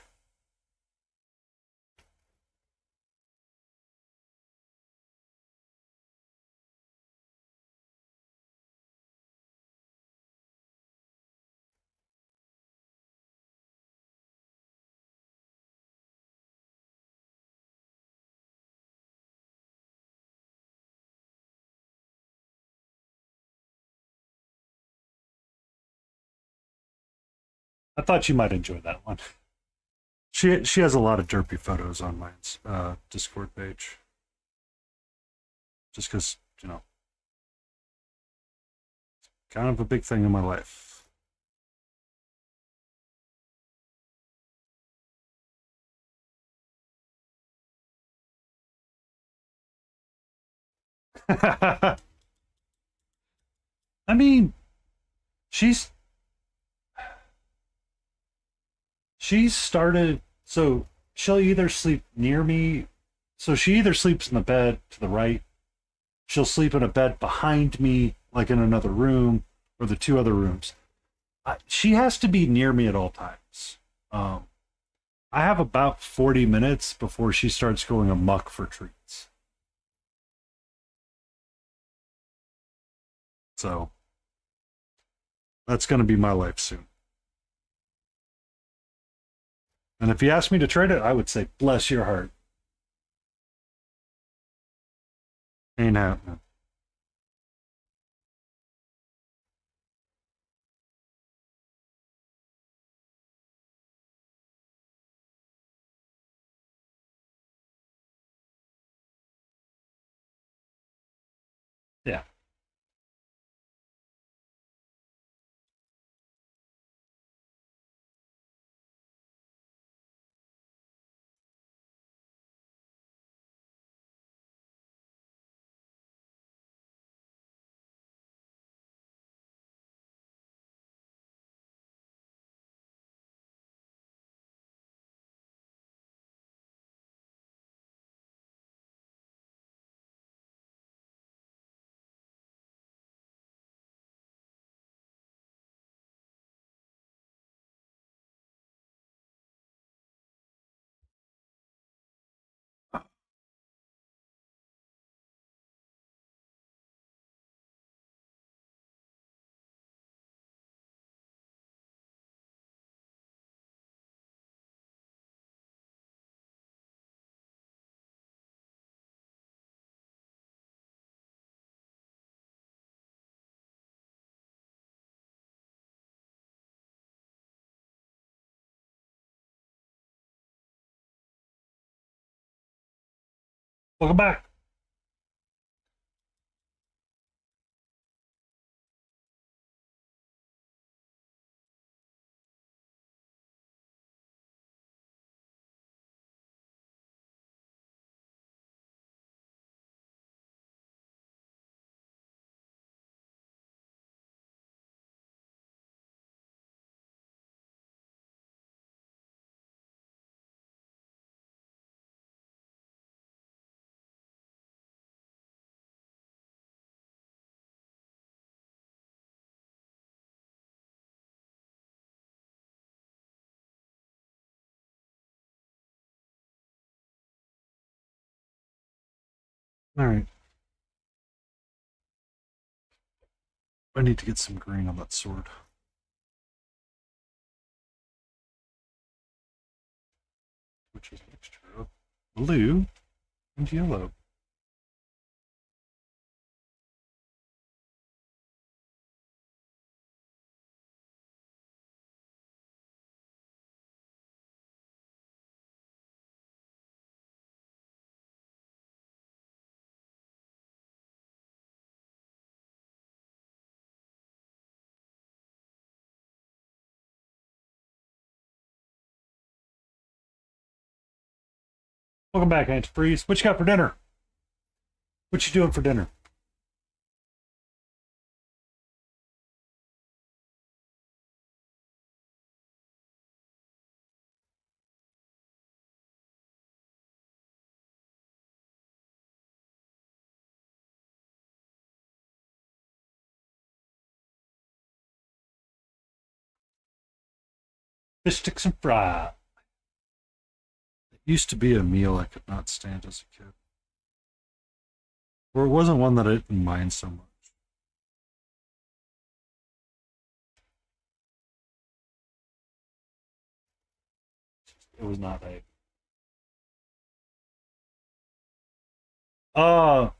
I thought you might enjoy that one. She has a lot of derpy photos on my Discord page. just because, you know, kind of a big thing in my life. I mean, she's she's started, so she'll either sleep near me, so she either sleeps in the bed to the right, she'll sleep in a bed behind me, like in another room, or the two other rooms. She has to be near me at all times. I have about 40 minutes before she starts going amok for treats. So that's going to be my life soon. And if you asked me to trade it, I would say, bless your heart. Ain't happening. Yeah. Welcome back. All right. I need to get some green on that sword. Which is a mixture of blue and yellow. Welcome back, Antifreeze. What you got for dinner? What you doing for dinner? Fish sticks and fry. It used to be a meal I could not stand as a kid. Or it wasn't one that I didn't mind so much. It was not a.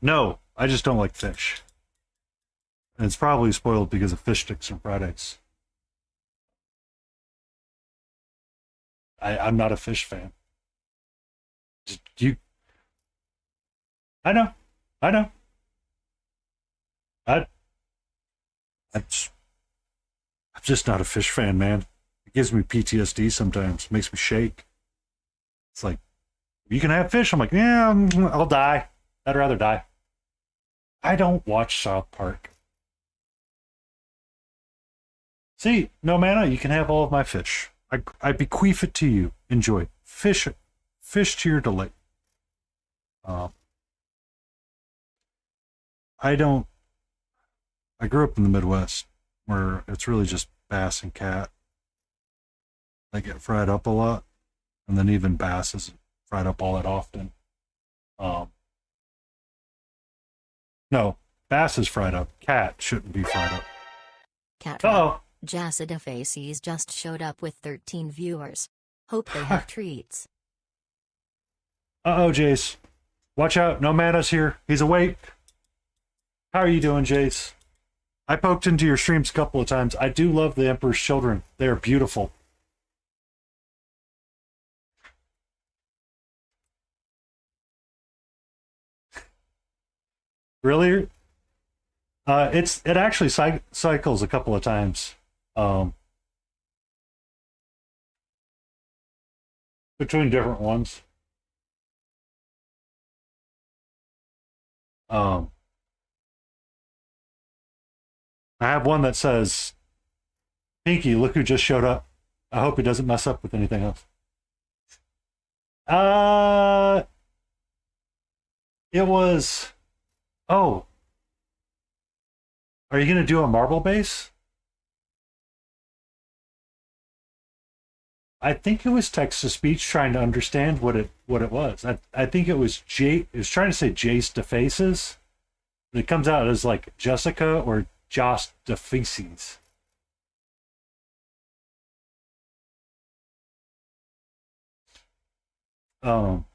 No. I just don't like fish. And it's probably spoiled because of fish sticks and fried eggs. I'm not a fish fan. Just, you. I know. I know. I'm just, I'm just not a fish fan, man. It gives me PTSD sometimes. Makes me shake. It's like, you can have fish. I'm like, yeah, I'll die. I'd rather die. I don't watch South Park. See, no mana, you can have all of my fish. I bequeath it to you. Enjoy. Fish to your delight. Um, I don't. I grew up in the Midwest, where it's really just bass and cat. They get fried up a lot, and then even bass isn't fried up all that often. Um, no, bass is fried up. Cat shouldn't be fried up. Cat. Oh, Jacida Faces just showed up with 13 viewers. Hope they have treats. uh-oh, Jace. Watch out, no mana's here. He's awake. How are you doing, Jace? I poked into your streams a couple of times. I do love the Emperor's Children. They are beautiful. Really? It actually cycles a couple of times. Between different ones. Um, I have one that says, Pinky, look who just showed up. I hope he doesn't mess up with anything else. It was... Oh. Are you going to do a marble base? I think it was text to speech trying to understand what it was. I think it was it was trying to say Jace DeFaces. But it comes out as like Jessica or Joss DeFaces. Um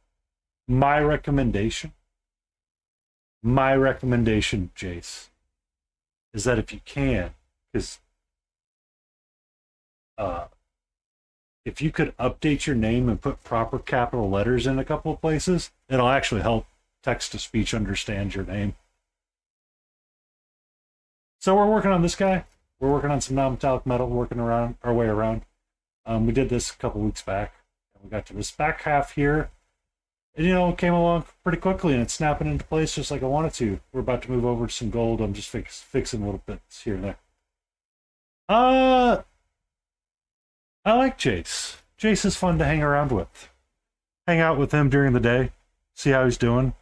my recommendation, Jace, is that if you can, because if you could update your name and put proper capital letters in a couple of places, it'll actually help text to speech understand your name. So we're working on this guy. We're working on some non-metallic metal, working around our way around. We did this a couple weeks back. And we got to this back half here. And, it came along pretty quickly, and it's snapping into place just like I wanted to. We're about to move over to some gold. I'm just fixing little bits here and there. I like Jace. Jace is fun to hang around with. Hang out with him during the day. See how he's doing.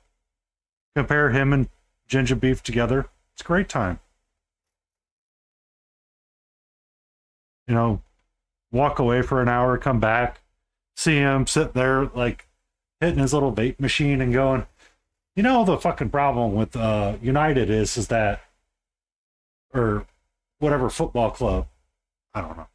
Compare him and Ginger Beef together. It's a great time. Walk away for an hour, come back, see him sit there like hitting his little vape machine and going, the fucking problem with United is that, or whatever football club, I don't know.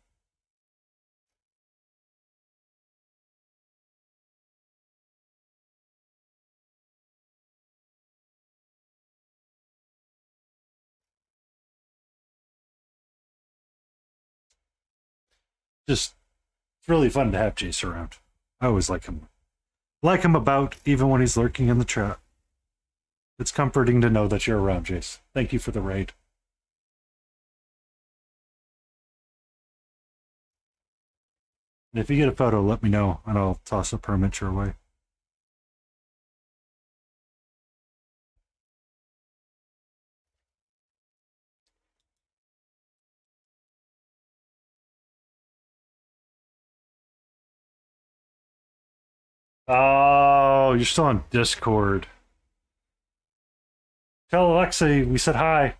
Just, it's really fun to have Jace around. I always like him. Like him about, even when he's lurking in the chat. It's comforting to know that you're around, Jace. Thank you for the raid. And if you get a photo, let me know, and I'll toss a permit your way. Oh, you're still on Discord. Tell Alexei we said hi.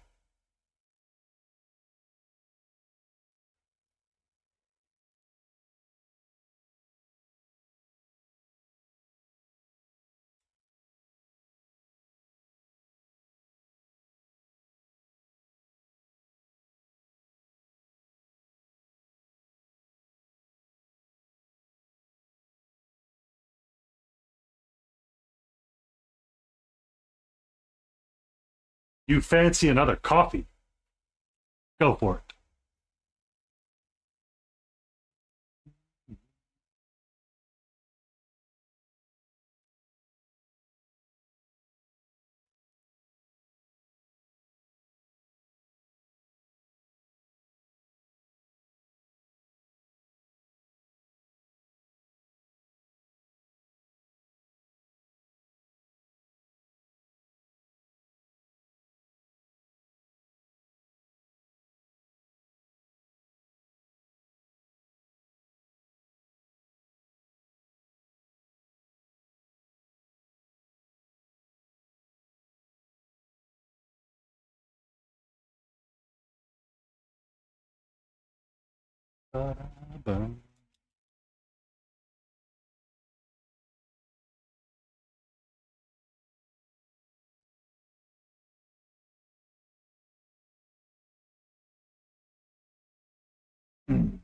You fancy another coffee? Go for it. Ba-da-bum. Mm.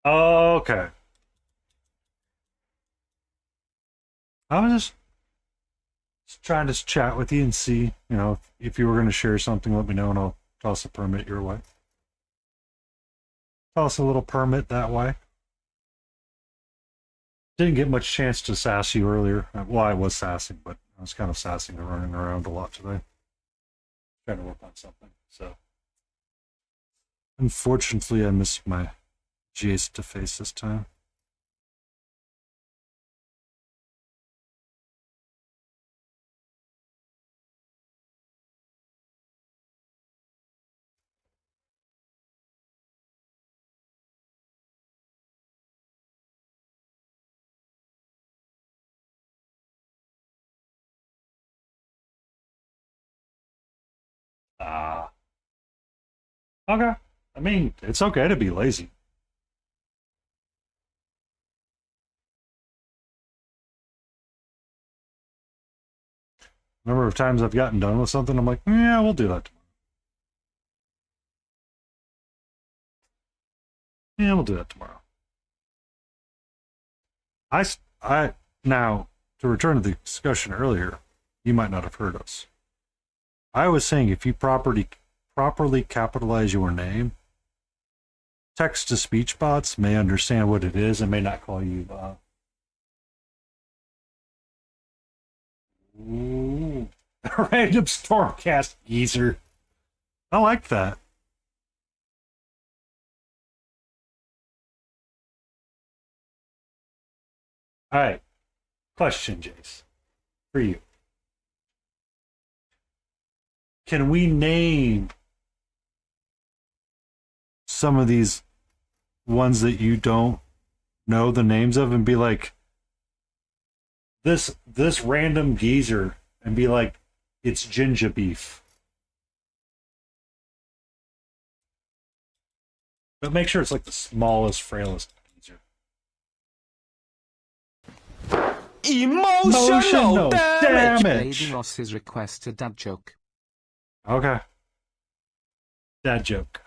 Okay. I was just trying to chat with you and see, if you were going to share something, let me know and I'll toss a permit your way. Toss a little permit that way. Didn't get much chance to sass you earlier. Well, I was sassing, but I was kind of sassing and running around a lot today. Trying to work on something. So, unfortunately, I missed my Jace to face this time. Ah. Okay. I mean, it's okay to be lazy. Number of times I've gotten done with something, I'm like, yeah, we'll do that tomorrow. Yeah, we'll do that tomorrow. Now, to return to the discussion earlier, you might not have heard us. I was saying if you properly capitalize your name, text to speech bots may understand what it is and may not call you ooh, random Stormcast geezer. I like that. All right. Question, Jace, for you. Can we name some of these ones that you don't know the names of and be like, this random geezer, and be like, it's ginger beef. But make sure it's like the smallest, frailest geezer. Emotional damage! damage. Ross's request a dad joke. Okay. Dad joke.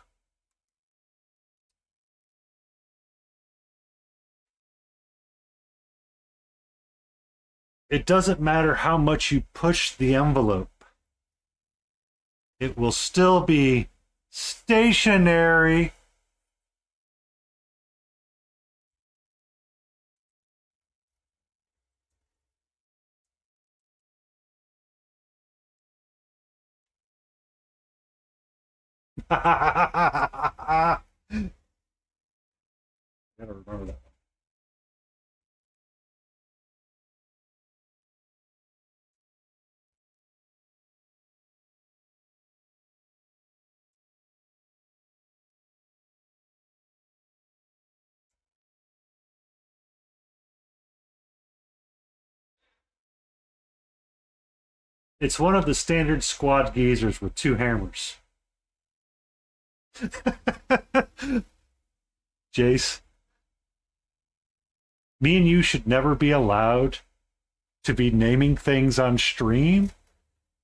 It doesn't matter how much you push the envelope. It will still be stationary. Gotta remember that. It's one of the standard squad geezers with 2 hammers. Jace, me and you should never be allowed to be naming things on stream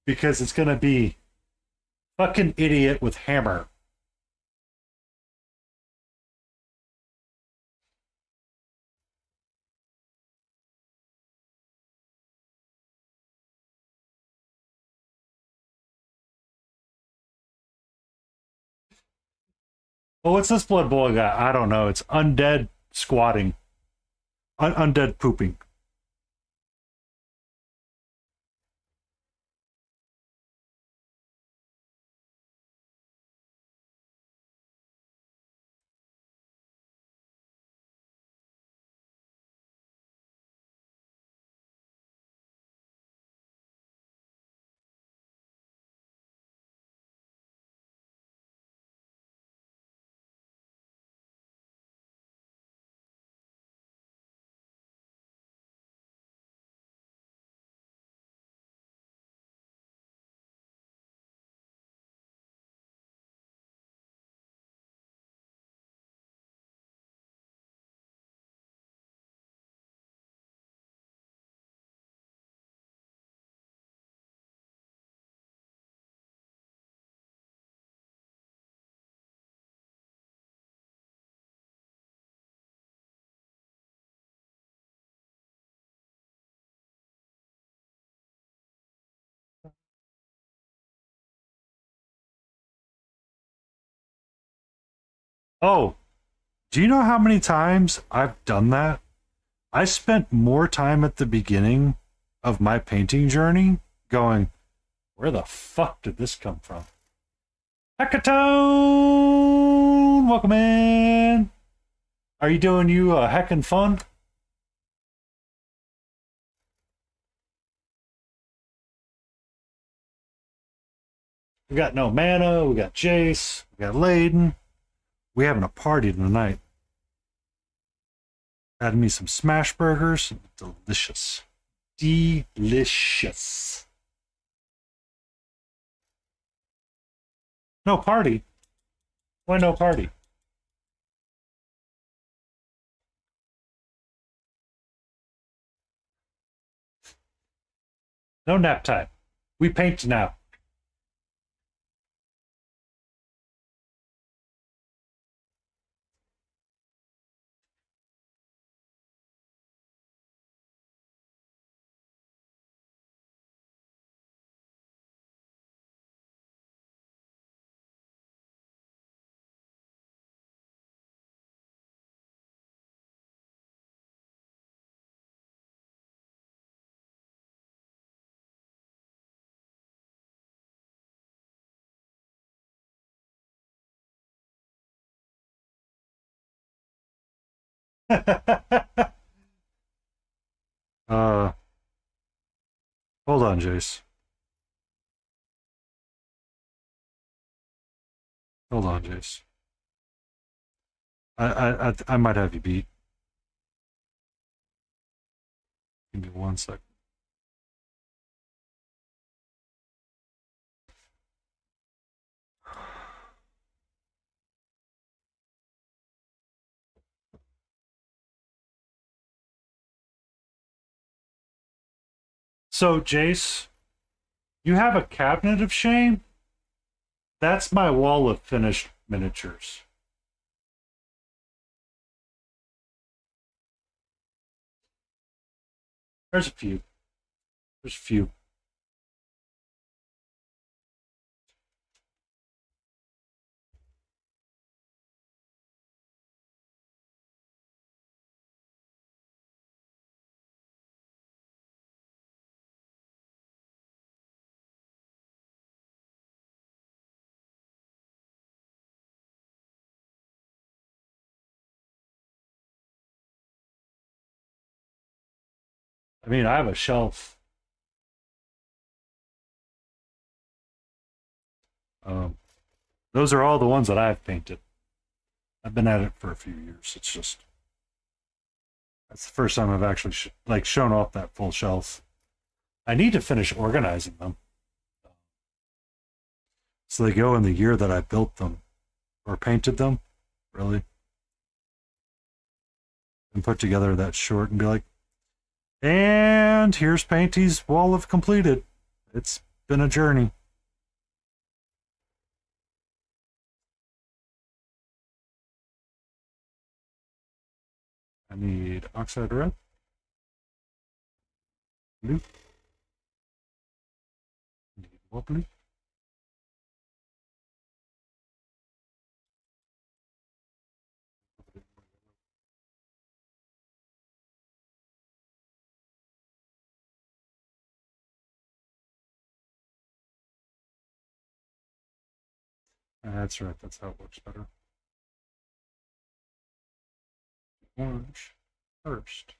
because it's going to be fucking idiot with hammer. Well, what's this Blood Bowl got? I don't know. It's undead squatting. Undead pooping. Oh, do you know how many times I've done that? I spent more time at the beginning of my painting journey going, where the fuck did this come from? Hackathon! Welcome in! Are you doing heckin' fun? We got no mana, we got Jace, we got Layden. We having a party tonight. Had me some smash burgers. Delicious. Delicious. No party? Why no party? No nap time. We paint now. uh, hold on, Jace. Hold on, Jace. I might have you beat. Give me 1 second. So, Jace, you have a cabinet of shame? That's my wall of finished miniatures. There's a few. There's a few. I mean, I have a shelf. Those are all the ones that I've painted. I've been at it for a few years. It's just that's the first time I've actually shown off that full shelf. I need to finish organizing them. So they go in the year that I built them or painted them, really, and put together that short and be like, and here's Painty's Wall of Completed. It's been a journey. I need oxide red, blue, I need more blue. That's right, that's how it works better. Orange first.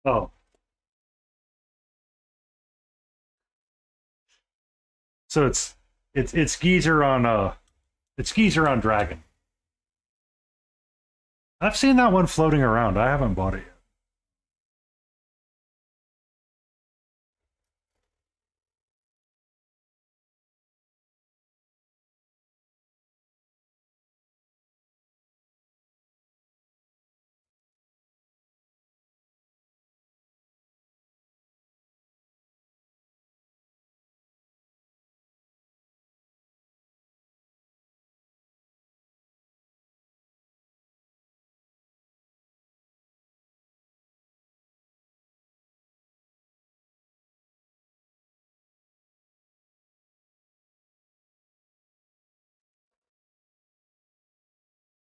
Oh. So it's Geezer on Dragon. I've seen that one floating around. I haven't bought it yet.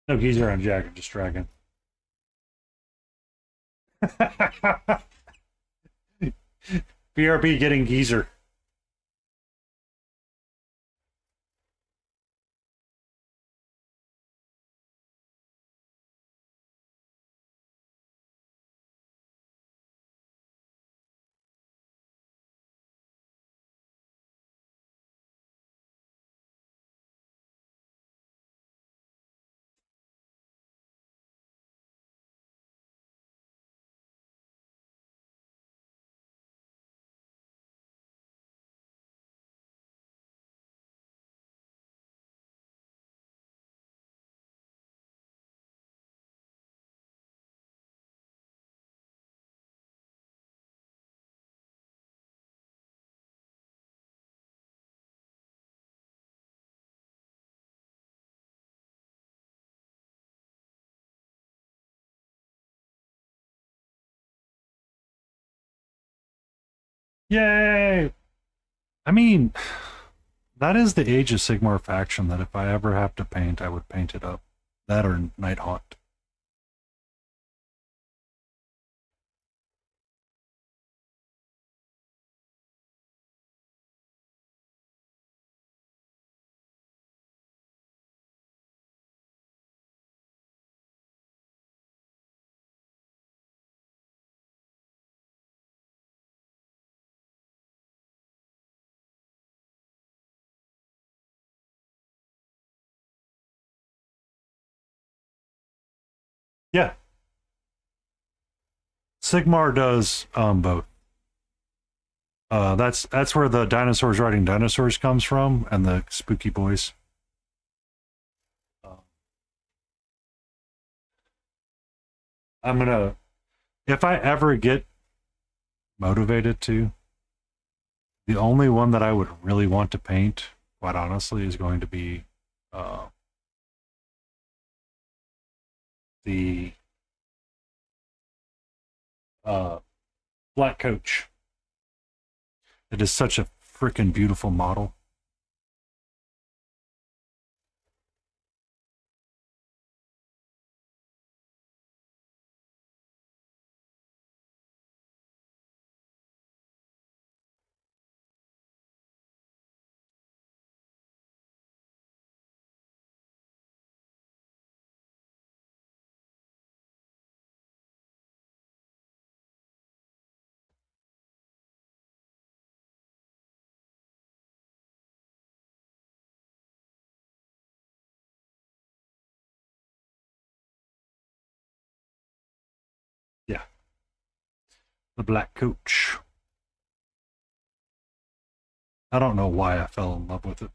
No Geezer on Jack, just Dragon. BRB getting Geezer. Yay! I mean, that is the Age of Sigmar faction that if I ever have to paint, I would paint it up. That or Nighthaunt. Yeah. Sigmar does both. That's where the dinosaurs riding dinosaurs comes from, and the spooky boys. I'm gonna, if I ever get motivated to, the only one that I would really want to paint, quite honestly, is going to be the Black Coach. It is such a freaking beautiful model. The black coach. I don't know why I fell in love with it.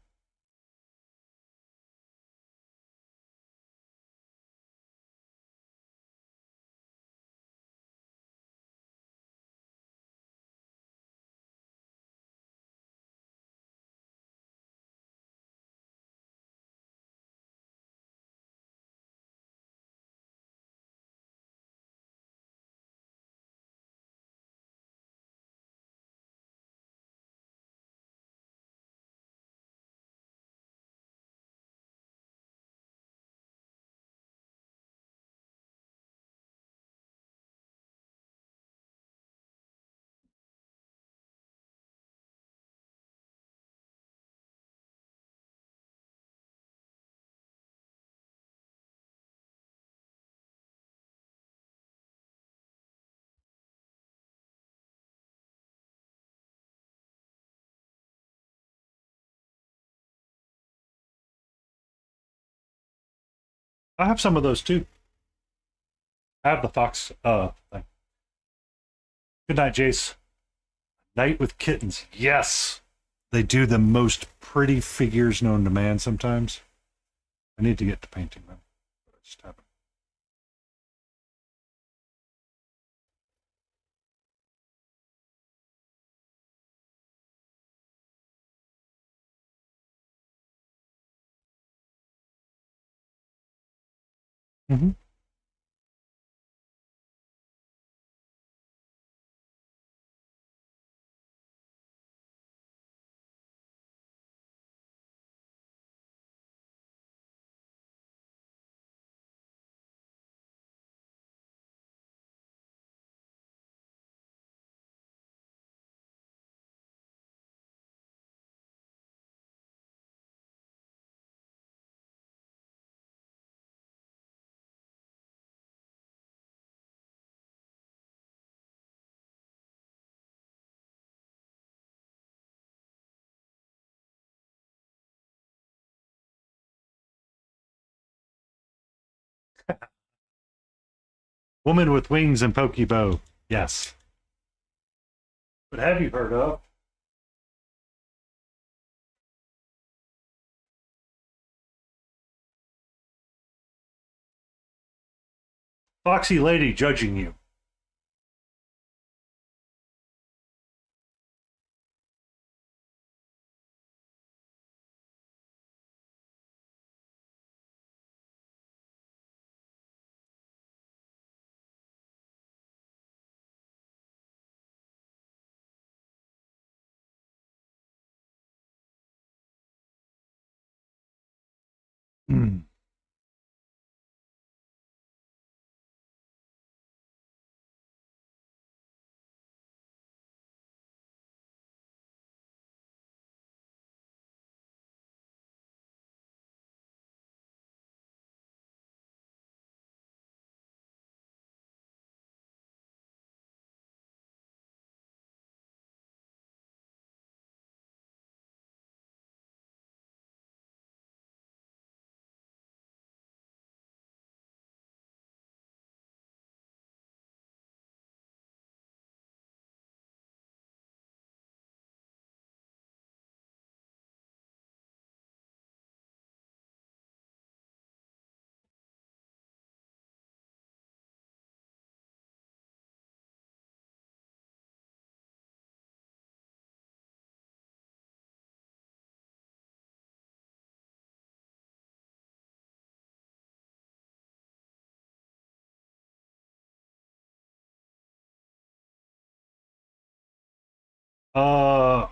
I have some of those too. I have the fox thing. Good night, Jace. Night with kittens. Yes. They do the most pretty figures known to man sometimes. I need to get to painting them. But I just haven't. Mm-hmm. Woman with wings and pokey bow. Yes. But have you heard of? Foxy lady judging you. Hmm.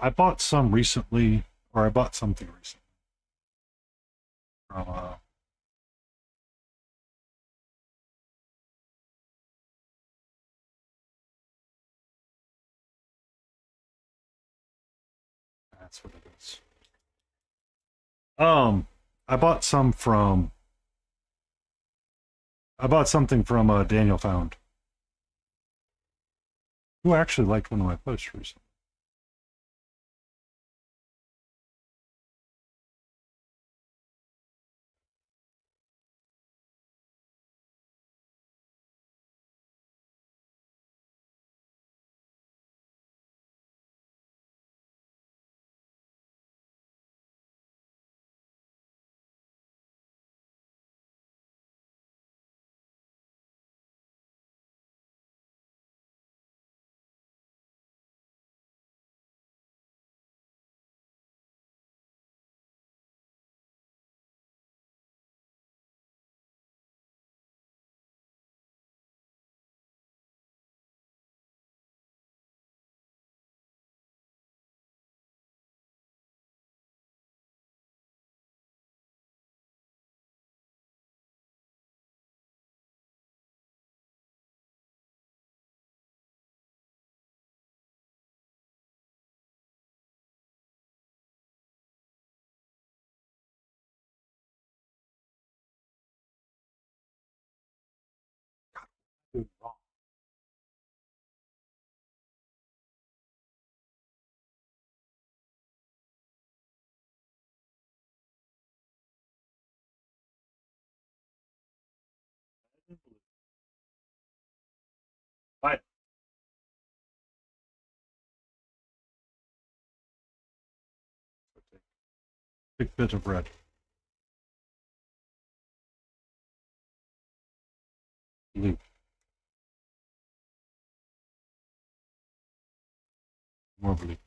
I bought some recently, or I bought something recently from that's what it is. Um, I bought some from. I bought something from Daniel Found, who actually liked one of my posts recently. doing wrong. Bye. Big bit of red. Blue. More blue.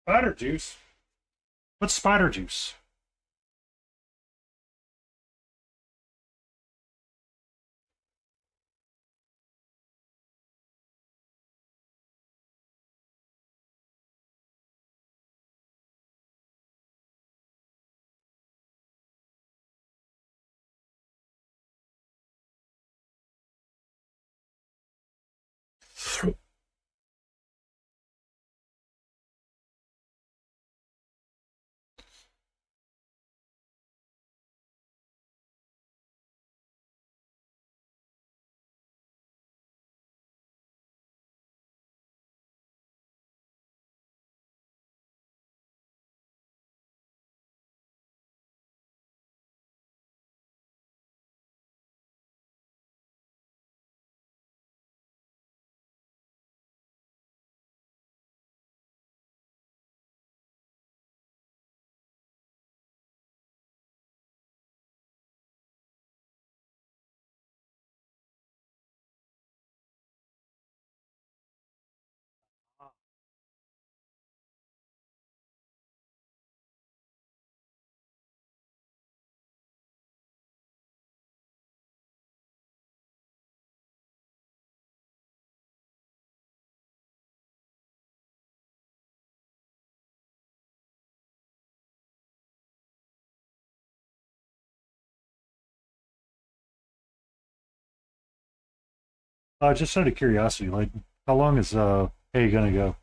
Spider juice? What's spider juice? Just out of curiosity, like, how long is Hey gonna go?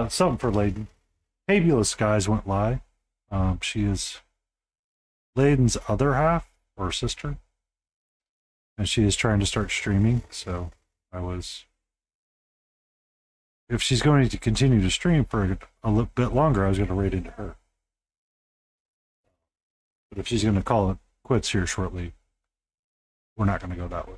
Something for Layden. Fabulous Skies went live. She is Layden's other half or sister, and she is trying to start streaming. So I was, if she's going to continue to stream for a little bit longer, I was going to raid into her. But if she's going to call it quits here shortly, we're not going to go that way.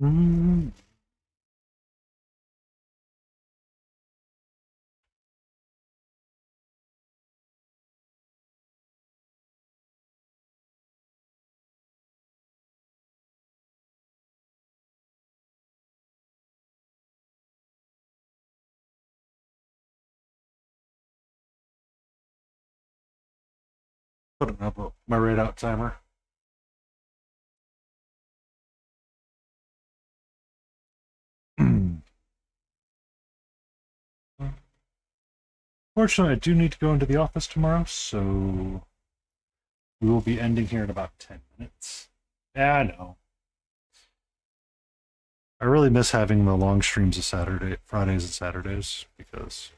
Mm. Putting up my rate out timer. Fortunately, I do need to go into the office tomorrow, so we will be ending here in about 10 minutes. Yeah, I know. I really miss having the long streams of Fridays and Saturdays because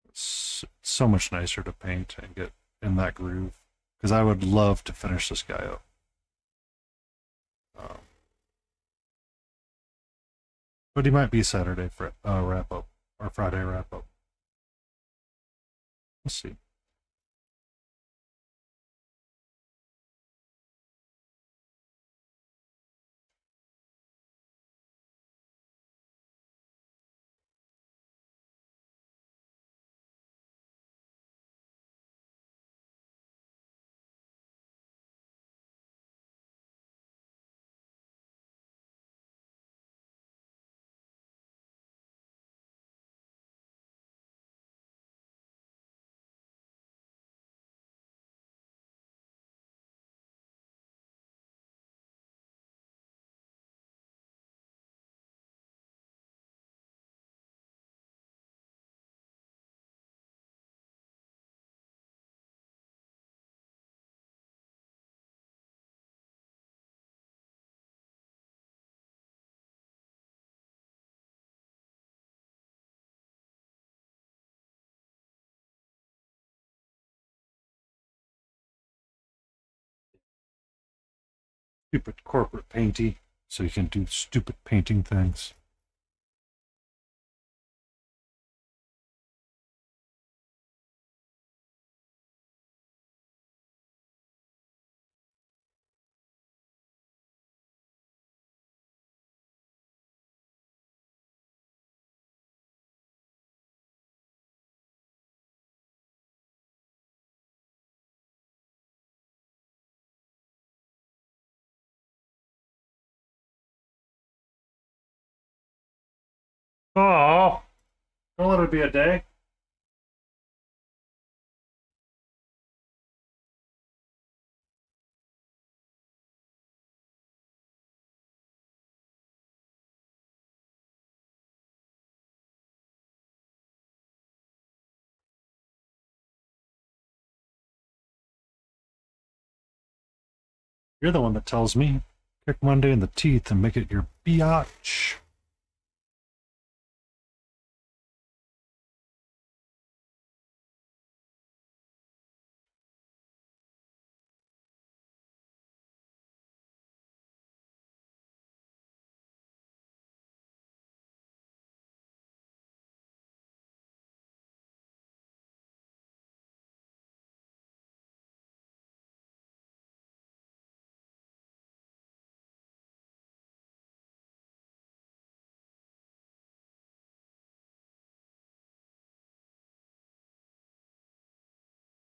it's so much nicer to paint and get in that groove. Because I would love to finish this guy up. Um, but he might be Saturday for wrap up or Friday wrap up. Let's see. Stupid corporate painty, so you can do stupid painting things. Oh, don't let it be a day. You're the one that tells me. Kick Monday in the teeth and make it your biatch.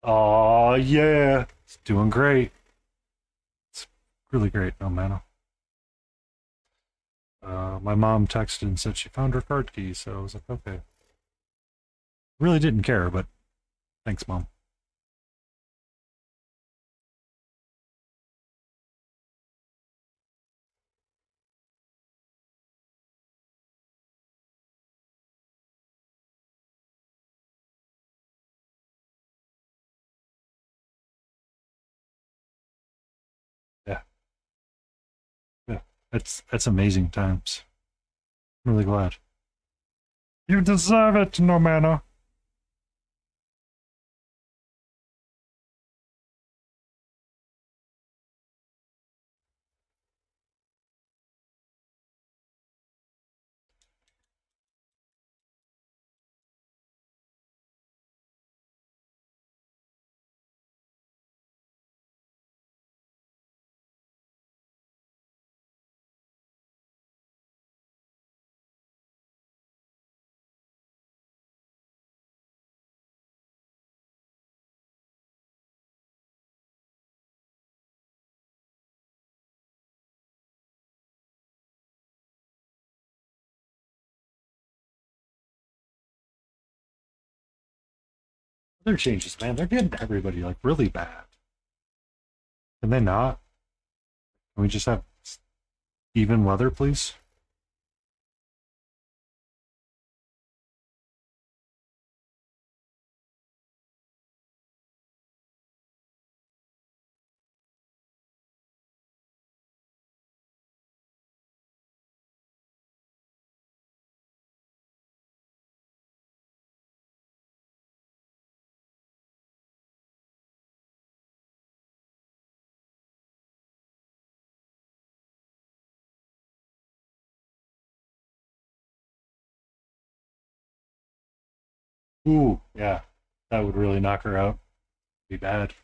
Oh yeah, it's doing great. It's really great, no matter. My mom texted and said she found her card key, so I was like, okay. Really didn't care, but thanks, mom. Yeah, yeah, that's amazing times. I'm really glad. You deserve it, no manner. Weather changes, man. They're getting everybody like really bad. Can they not? Can we just have even weather, please? Ooh, yeah. That would really knock her out. Be bad.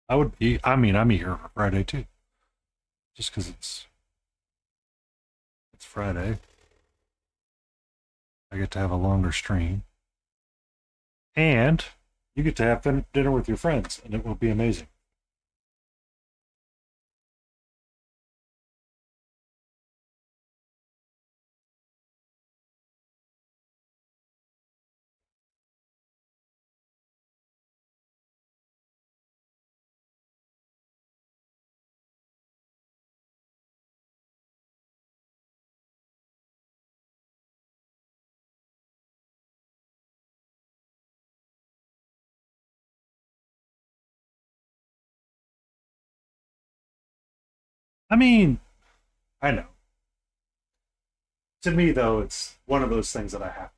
I would be. I mean, I'm here for Friday too, just because it's Friday. I get to have a longer stream, and you get to have dinner with your friends, and it will be amazing. I mean, I know. To me, though, it's one of those things that I have to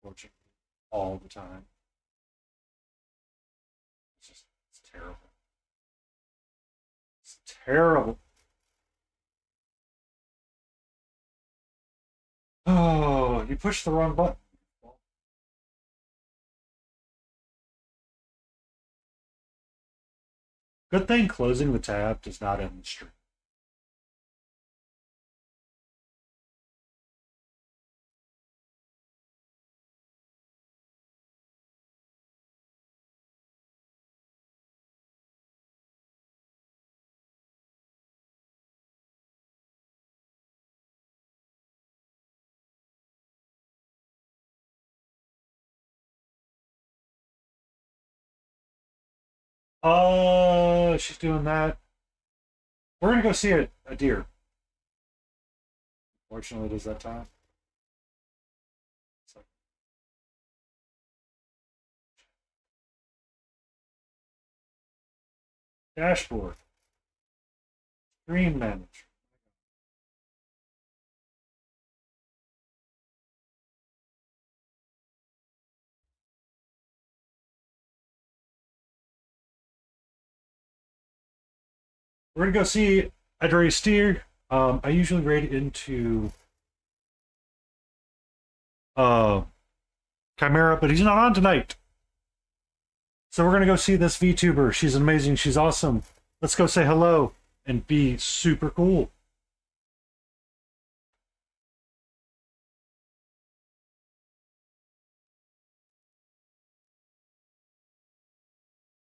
do, unfortunately, all the time. It's terrible. It's terrible. Oh, you pushed the wrong button. Good thing closing the tab does not end the stream. She's doing that. We're gonna go see a deer. Fortunately, it is that time. Dashboard. Screen manager. We're gonna go see a dray steer. I usually raid into Chimera, but he's not on tonight. So we're gonna go see this VTuber. She's amazing. She's awesome. Let's go say hello and be super cool.